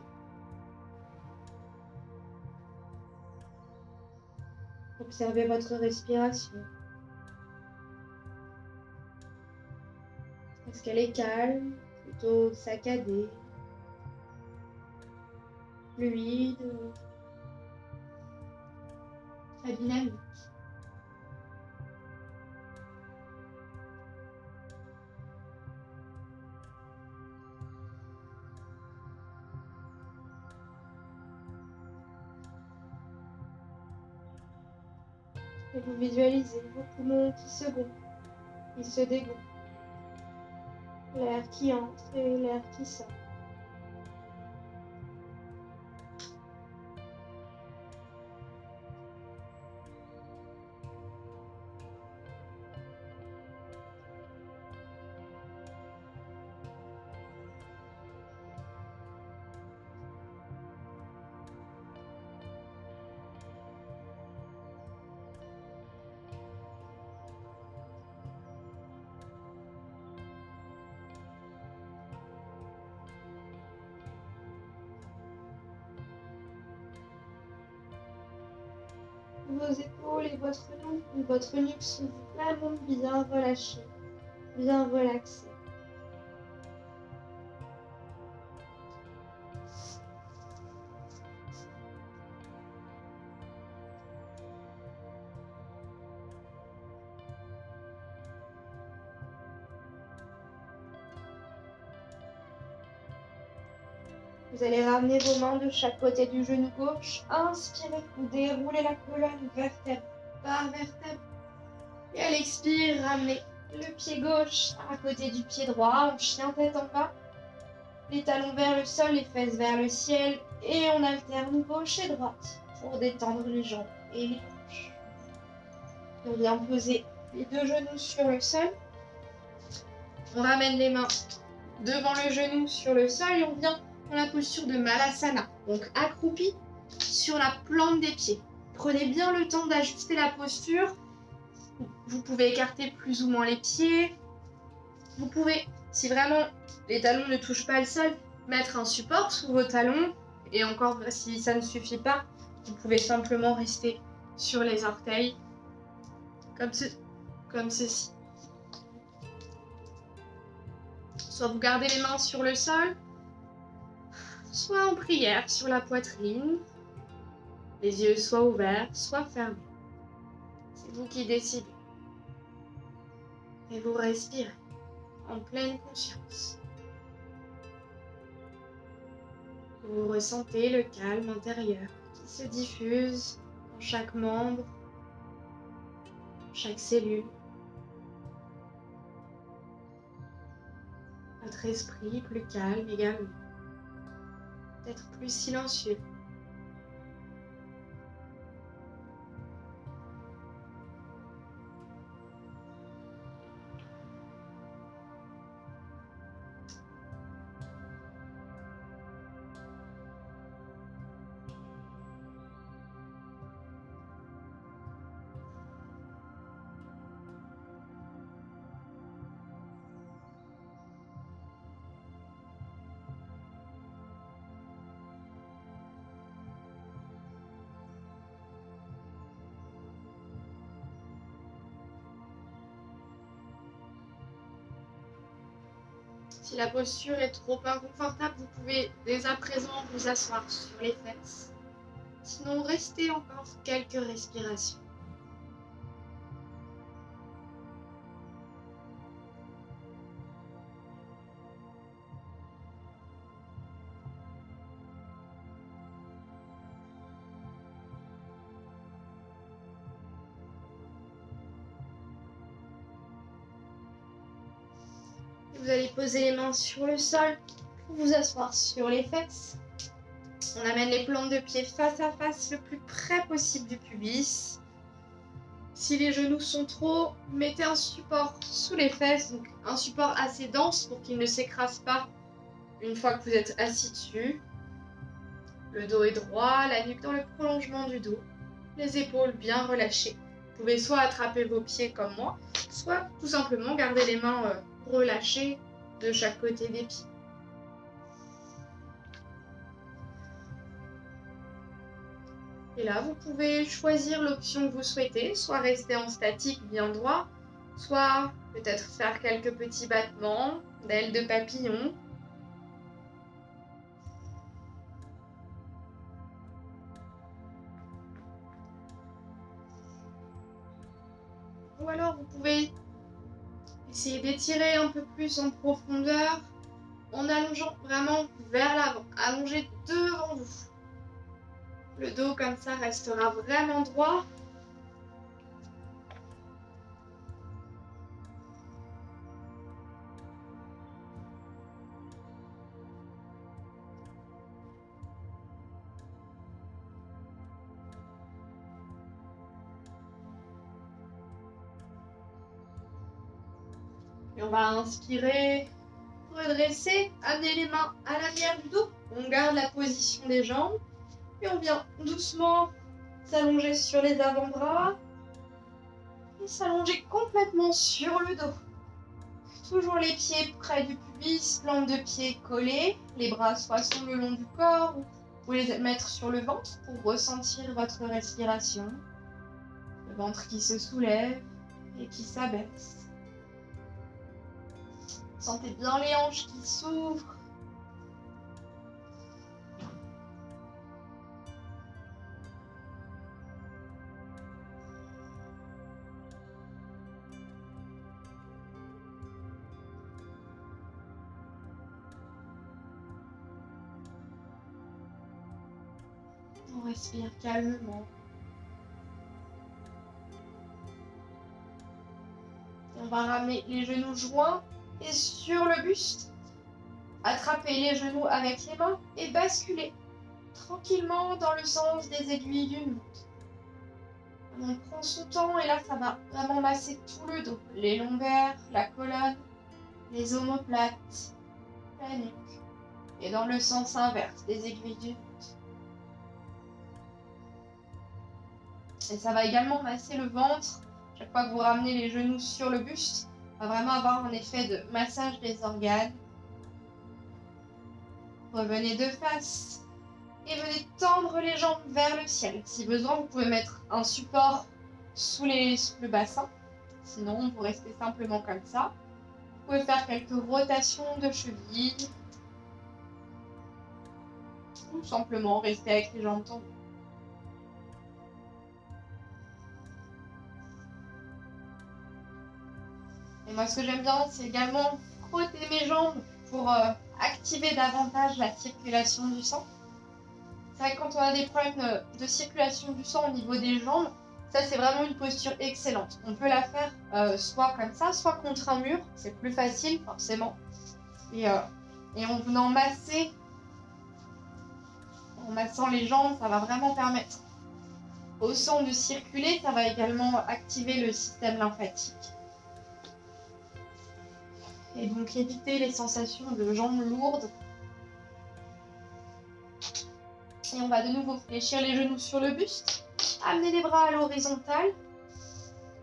Observez votre respiration. Est-ce qu'elle est calme, plutôt saccadée, fluide, très dynamique? Et vous visualisez vos poumons qui se gonflent, qui se dégonflent. L'air qui entre et l'air qui sort. Vos épaules et votre nuque sont vraiment bien relâchées, bien relaxées. Vous allez ramener vos mains de chaque côté du genou gauche. Inspirez, vous déroulez la colonne vertèbre par vertèbre. Et à l'expire, ramenez le pied gauche à côté du pied droit, en chien tête en bas. Les talons vers le sol, les fesses vers le ciel. Et on alterne gauche et droite pour détendre les jambes et les hanches. On vient poser les deux genoux sur le sol. On ramène les mains devant le genou sur le sol et on vient dans la posture de Malasana, donc accroupi sur la plante des pieds. Prenez bien le temps d'ajuster la posture. Vous pouvez écarter plus ou moins les pieds. Vous pouvez, si vraiment les talons ne touchent pas le sol, mettre un support sous vos talons. Et encore, si ça ne suffit pas, vous pouvez simplement rester sur les orteils, comme ceci. Soit vous gardez les mains sur le sol, soit en prière sur la poitrine, les yeux soit ouverts, soit fermés. C'est vous qui décidez. Et vous respirez. en pleine conscience. Vous ressentez le calme intérieur qui se diffuse dans chaque membre, chaque cellule. Votre esprit plus calme également, peut-être plus silencieux. Si la posture est trop inconfortable, vous pouvez dès à présent vous asseoir sur les fesses. Sinon, restez encore quelques respirations. Vous allez poser les mains sur le sol pour vous asseoir sur les fesses. On amène les plantes de pied face à face le plus près possible du pubis. Si les genoux sont trop, mettez un support sous les fesses, donc un support assez dense pour qu'il ne s'écrase pas une fois que vous êtes assis dessus. Le dos est droit, la nuque dans le prolongement du dos, les épaules bien relâchées. Vous pouvez soit attraper vos pieds comme moi, soit tout simplement garder les mains relâchées de chaque côté des pieds. Et là, vous pouvez choisir l'option que vous souhaitez, soit rester en statique bien droit, soit peut-être faire quelques petits battements d'ailes de papillon. Ou alors vous pouvez essayer d'étirer un peu plus en profondeur en allongeant vraiment vers l'avant, allongé devant vous. Le dos comme ça restera vraiment droit. Et on va inspirer, redresser, amener les mains à l'arrière du dos. On garde la position des jambes. Et on vient doucement s'allonger sur les avant-bras et s'allonger complètement sur le dos. Toujours les pieds près du pubis, plantes de pied collées, les bras soit sur le long du corps ou vous les mettre sur le ventre pour ressentir votre respiration. Le ventre qui se soulève et qui s'abaisse. Sentez bien les hanches qui s'ouvrent. On respire calmement. Et on va ramener les genoux joints et sur le buste. Attrapez les genoux avec les mains et basculez tranquillement dans le sens des aiguilles d'une montre. On prend son temps et là ça va vraiment masser tout le dos. Les lombaires, la colonne, les omoplates, la nuque. Et dans le sens inverse des aiguilles d'une montre. Et ça va également masser le ventre. Chaque fois que vous ramenez les genoux sur le buste, va vraiment avoir un effet de massage des organes. Revenez de face et venez tendre les jambes vers le ciel. Si besoin, vous pouvez mettre un support sous le bassin. Sinon, vous restez simplement comme ça. Vous pouvez faire quelques rotations de cheville. Ou simplement rester avec les jambes tendues. Et moi, ce que j'aime bien, c'est également frotter mes jambes pour activer davantage la circulation du sang. C'est vrai que quand on a des problèmes de circulation du sang au niveau des jambes, ça c'est vraiment une posture excellente. On peut la faire soit comme ça, soit contre un mur, c'est plus facile forcément. Et en venant masser, en massant les jambes, ça va vraiment permettre au sang de circuler, ça va également activer le système lymphatique. Et donc éviter les sensations de jambes lourdes. Et on va de nouveau fléchir les genoux sur le buste, amener les bras à l'horizontale.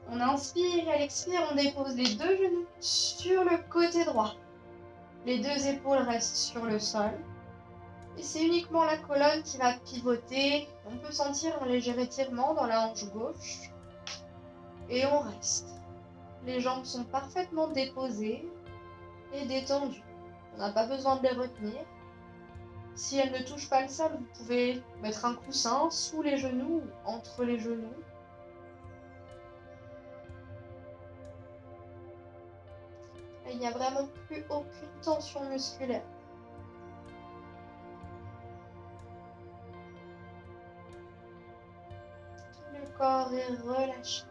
On inspire et à l'expire, on dépose les deux genoux sur le côté droit. Les deux épaules restent sur le sol. Et c'est uniquement la colonne qui va pivoter. On peut sentir un léger étirement dans la hanche gauche. Et on reste. Les jambes sont parfaitement déposées et détendues. On n'a pas besoin de les retenir. Si elles ne touchent pas le sol, vous pouvez mettre un coussin sous les genoux ou entre les genoux. Et il n'y a vraiment plus aucune tension musculaire. Le corps est relâché.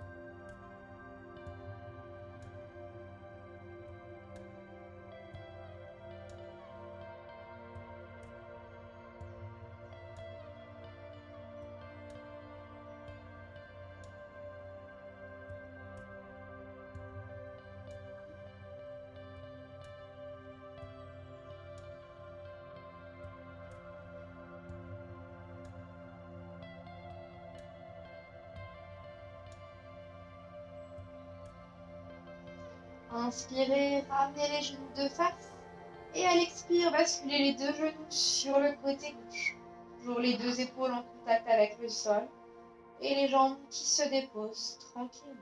Inspirez, ramenez les genoux de face. Et à l'expire, basculez les deux genoux sur le côté gauche. Toujours les deux épaules en contact avec le sol. Et les jambes qui se déposent tranquillement.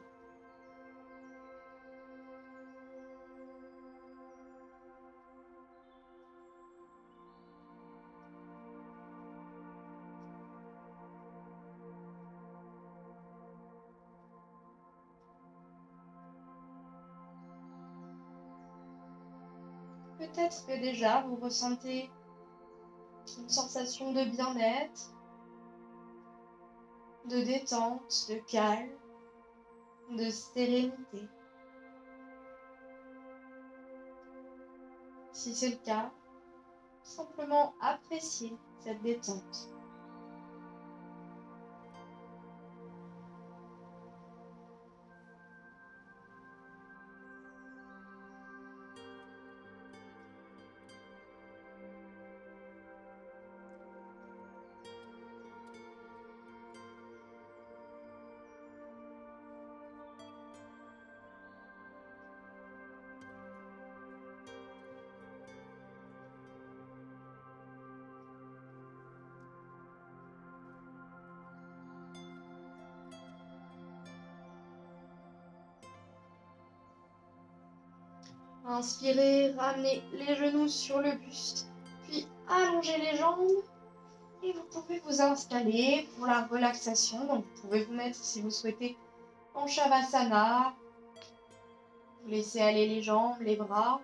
Peut-être que déjà vous ressentez une sensation de bien-être, de détente, de calme, de sérénité. Si c'est le cas, simplement appréciez cette détente. Inspirez, ramenez les genoux sur le buste, puis allongez les jambes et vous pouvez vous installer pour la relaxation. Donc vous pouvez vous mettre, si vous souhaitez, en Shavasana. Vous laissez aller les jambes, les bras,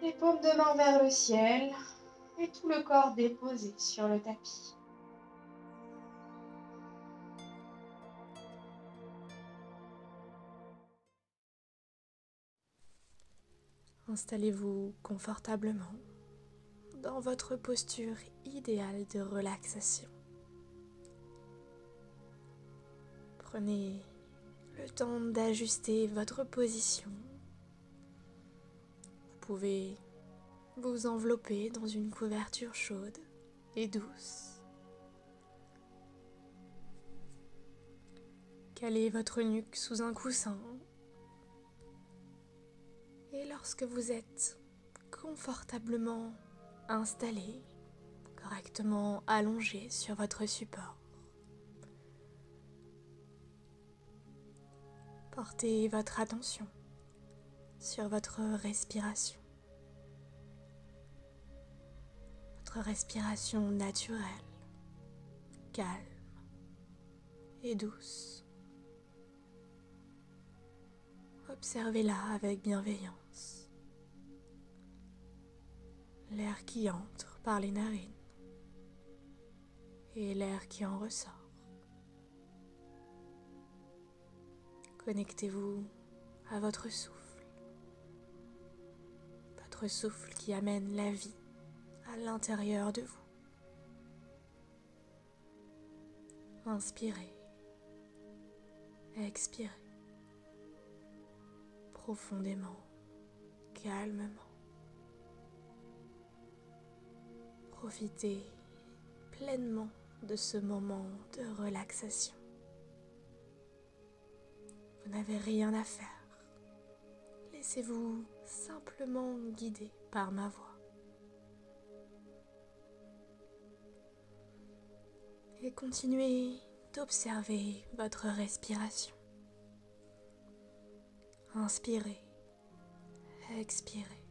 les paumes de main vers le ciel et tout le corps déposé sur le tapis. Installez-vous confortablement dans votre posture idéale de relaxation. Prenez le temps d'ajuster votre position. Vous pouvez vous envelopper dans une couverture chaude et douce. Calez votre nuque sous un coussin. Et lorsque vous êtes confortablement installé, correctement allongé sur votre support, portez votre attention sur votre respiration. Votre respiration naturelle, calme et douce. Observez-la avec bienveillance. l'air qui entre par les narines et l'air qui en ressort. Connectez-vous à votre souffle qui amène la vie à l'intérieur de vous. Inspirez, expirez, profondément, calmement. Profitez pleinement de ce moment de relaxation. Vous n'avez rien à faire. Laissez-vous simplement guider par ma voix. Et continuez d'observer votre respiration. Inspirez, expirez.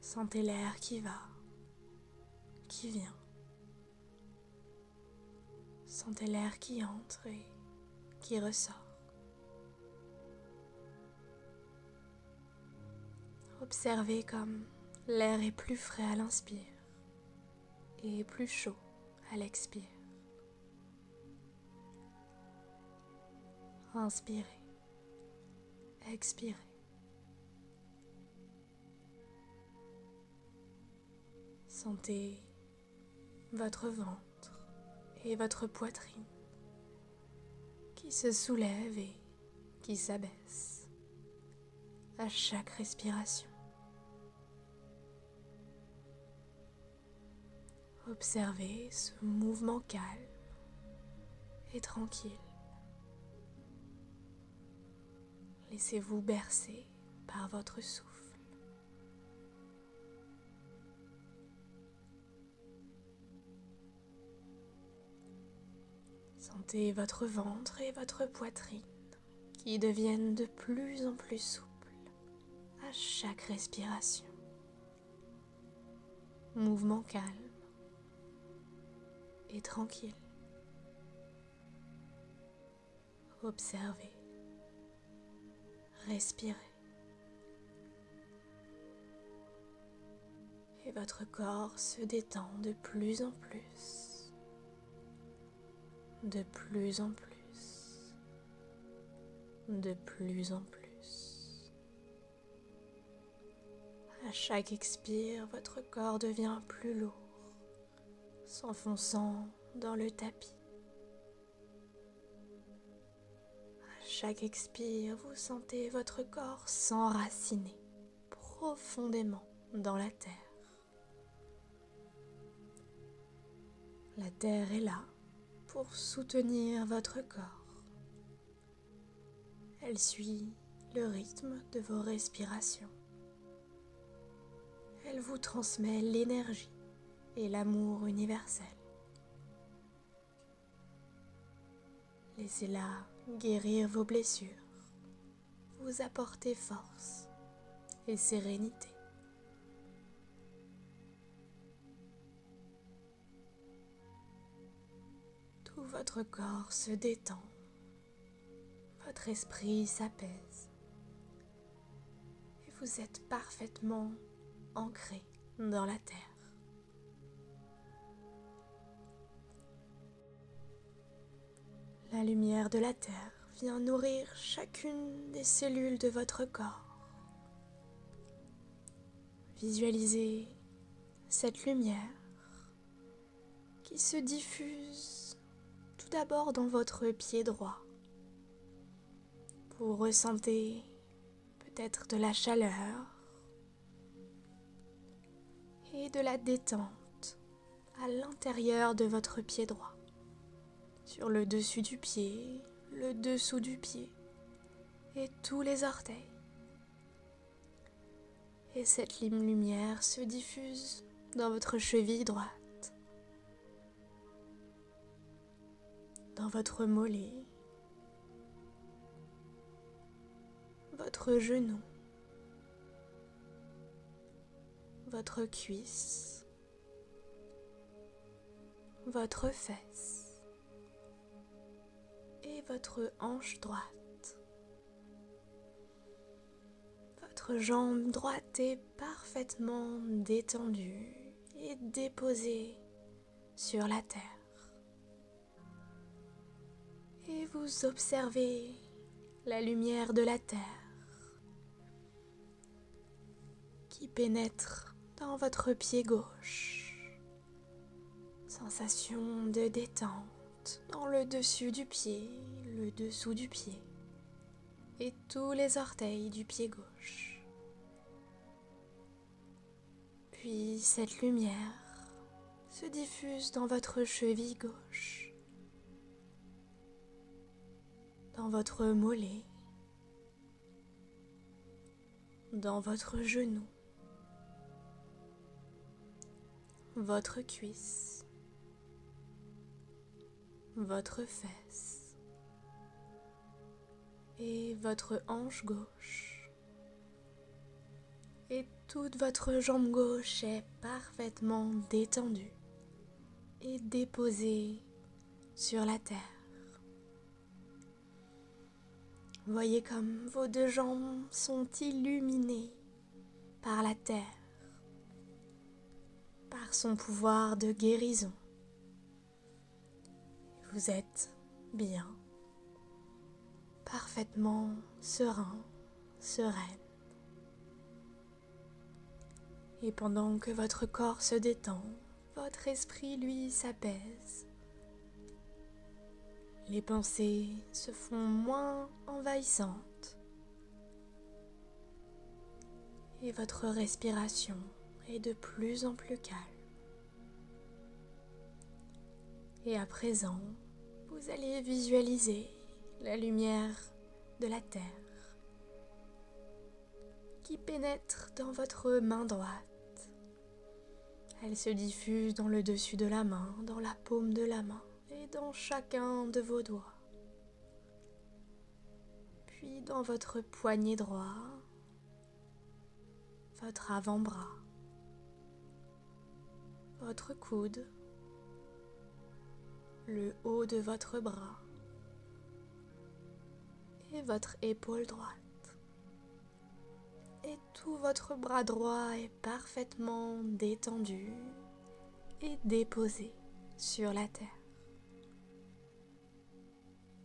Sentez l'air qui va, qui vient. Sentez l'air qui entre et qui ressort. Observez comme l'air est plus frais à l'inspire et plus chaud à l'expire. Inspirez, expirez. Sentez votre ventre et votre poitrine qui se soulèvent et qui s'abaissent à chaque respiration. Observez ce mouvement calme et tranquille. Laissez-vous bercer par votre souffle. Sentez votre ventre et votre poitrine qui deviennent de plus en plus souples à chaque respiration. Mouvement calme et tranquille. Observez, respirez. Et votre corps se détend de plus en plus. De plus en plus, de plus en plus. À chaque expire, votre corps devient plus lourd, s'enfonçant dans le tapis. À chaque expire, vous sentez votre corps s'enraciner profondément dans la terre. La terre est là pour soutenir votre corps. Elle suit le rythme de vos respirations. Elle vous transmet l'énergie et l'amour universel. Laissez-la guérir vos blessures, vous apporter force et sérénité. Tout votre corps se détend, votre esprit s'apaise et vous êtes parfaitement ancré dans la terre. La lumière de la terre vient nourrir chacune des cellules de votre corps. Visualisez cette lumière qui se diffuse tout d'abord dans votre pied droit. Vous ressentez peut-être de la chaleur et de la détente à l'intérieur de votre pied droit, sur le dessus du pied, le dessous du pied et tous les orteils. Et cette lumière se diffuse dans votre cheville droite, dans votre mollet, votre genou, votre cuisse, votre fesse et votre hanche droite, votre jambe droite est parfaitement détendue et déposée sur la terre. Et vous observez la lumière de la terre qui pénètre dans votre pied gauche. Sensation de détente dans le dessus du pied, le dessous du pied et tous les orteils du pied gauche. Puis cette lumière se diffuse dans votre cheville gauche, dans votre mollet, dans votre genou, votre cuisse, votre fesse et votre hanche gauche. Et toute votre jambe gauche est parfaitement détendue et déposée sur la terre. Voyez comme vos deux jambes sont illuminées par la terre, par son pouvoir de guérison. Vous êtes bien, parfaitement serein, sereine. Et pendant que votre corps se détend, votre esprit, lui, s'apaise. Les pensées se font moins envahissantes. Et votre respiration est de plus en plus calme. Et à présent, vous allez visualiser la lumière de la terre qui pénètre dans votre main droite. Elle se diffuse dans le dessus de la main, dans la paume de la main et dans chacun de vos doigts. Puis dans votre poignet droit, votre avant-bras, votre coude, le haut de votre bras et votre épaule droite. Et tout votre bras droit est parfaitement détendu et déposé sur la terre.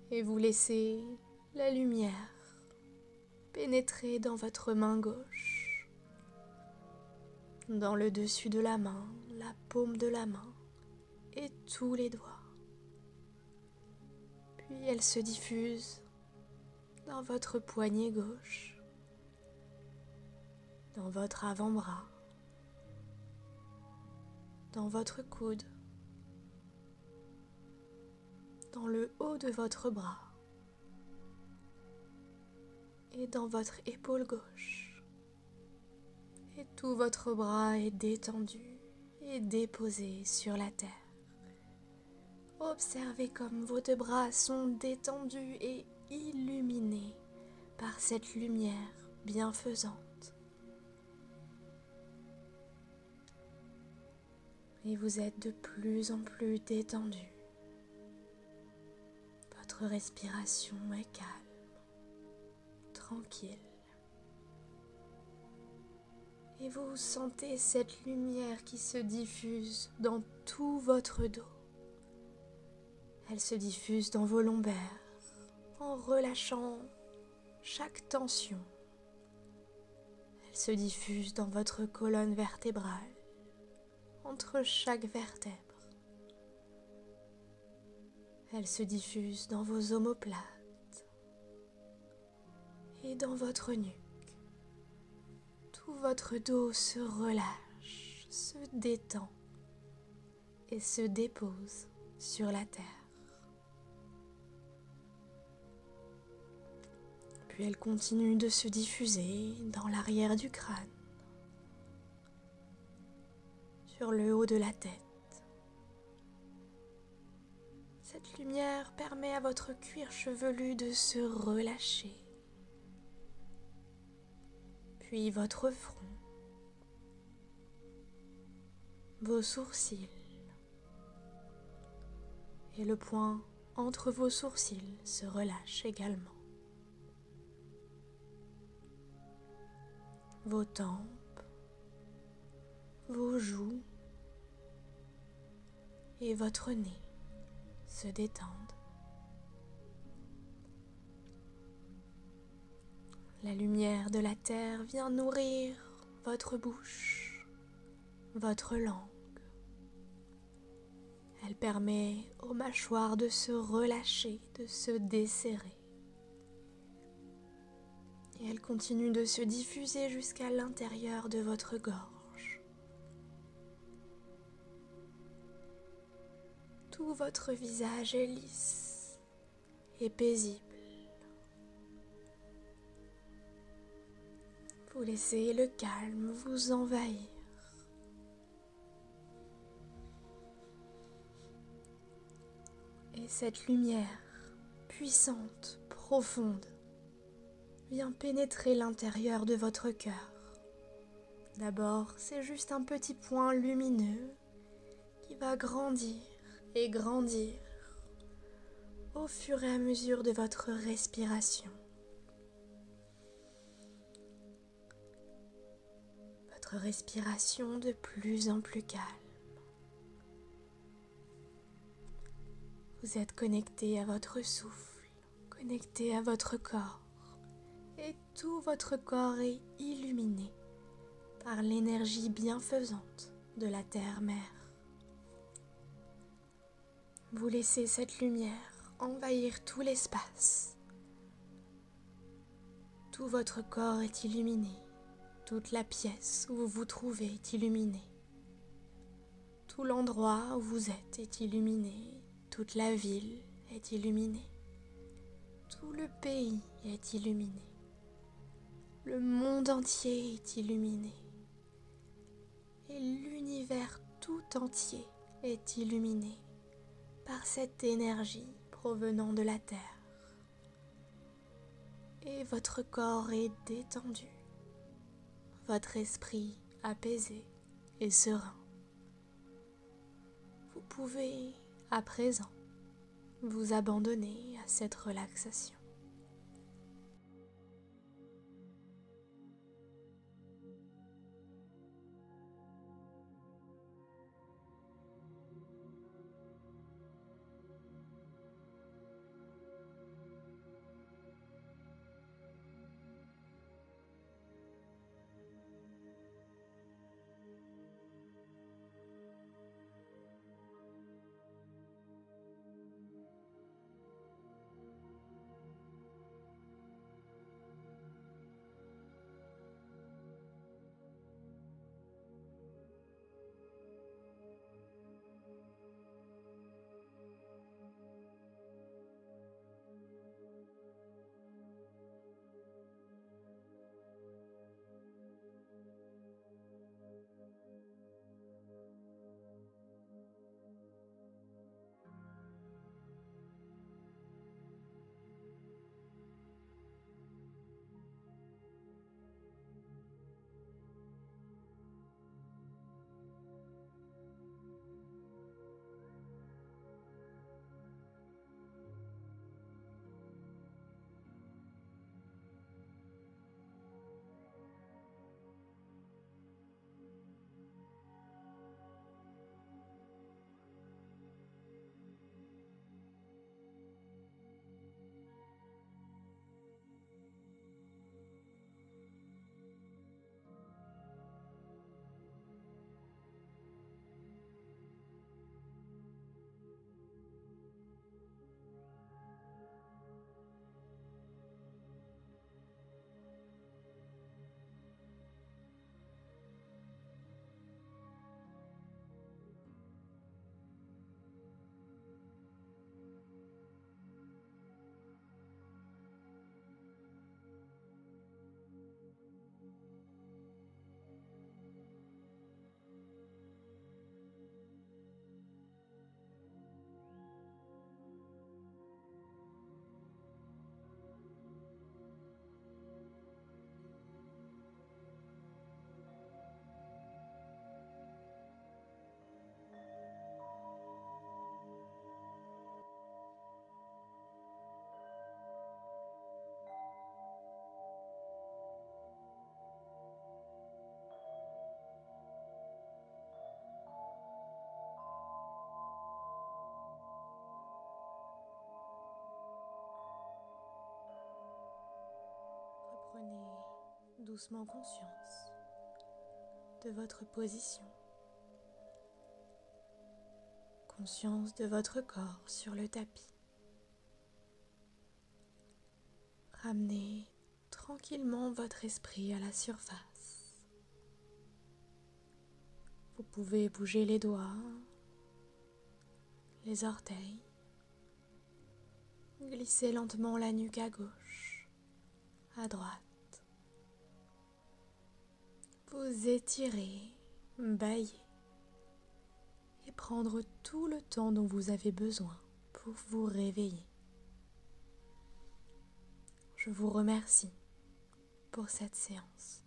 Et vous laissez la lumière pénétrer dans votre main gauche, dans le dessus de la main, la paume de la main et tous les doigts. Puis elle se diffuse dans votre poignet gauche, dans votre avant-bras, dans votre coude, dans le haut de votre bras et dans votre épaule gauche. Et tout votre bras est détendu et déposé sur la terre. Observez comme vos deux bras sont détendus et illuminés par cette lumière bienfaisante. Et vous êtes de plus en plus détendu. Votre respiration est calme, tranquille. Et vous sentez cette lumière qui se diffuse dans tout votre dos. Elle se diffuse dans vos lombaires en relâchant chaque tension. Elle se diffuse dans votre colonne vertébrale, entre chaque vertèbre. Elle se diffuse dans vos omoplates et dans votre nuque. Tout votre dos se relâche, se détend et se dépose sur la terre. Puis elle continue de se diffuser dans l'arrière du crâne, sur le haut de la tête. Cette lumière permet à votre cuir chevelu de se relâcher. Puis votre front, vos sourcils et le point entre vos sourcils se relâche également. vos tempes, vos joues et votre nez se détendent. La lumière de la terre vient nourrir votre bouche, votre langue. Elle permet aux mâchoires de se relâcher, de se desserrer. Et elle continue de se diffuser jusqu'à l'intérieur de votre gorge. Tout votre visage est lisse et paisible. Vous laissez le calme vous envahir. Et cette lumière puissante, profonde, vient pénétrer l'intérieur de votre cœur. D'abord, c'est juste un petit point lumineux qui va grandir et grandir au fur et à mesure de votre respiration. Votre respiration de plus en plus calme. Vous êtes connecté à votre souffle, connecté à votre corps, et tout votre corps est illuminé par l'énergie bienfaisante de la terre-mère. Vous laissez cette lumière envahir tout l'espace. Tout votre corps est illuminé, toute la pièce où vous vous trouvez est illuminée. Tout l'endroit où vous êtes est illuminé. Toute la ville est illuminée. Tout le pays est illuminé. Le monde entier est illuminé. Et l'univers tout entier est illuminé par cette énergie provenant de la terre. Et votre corps est détendu. Votre esprit apaisé et serein. Vous pouvez à présent vous abandonner à cette relaxation. doucement conscience de votre position, conscience de votre corps sur le tapis. Ramenez tranquillement votre esprit à la surface. Vous pouvez bouger les doigts, les orteils, glisser lentement la nuque à gauche, à droite. Vous étirer, bâiller et prendre tout le temps dont vous avez besoin pour vous réveiller. Je vous remercie pour cette séance.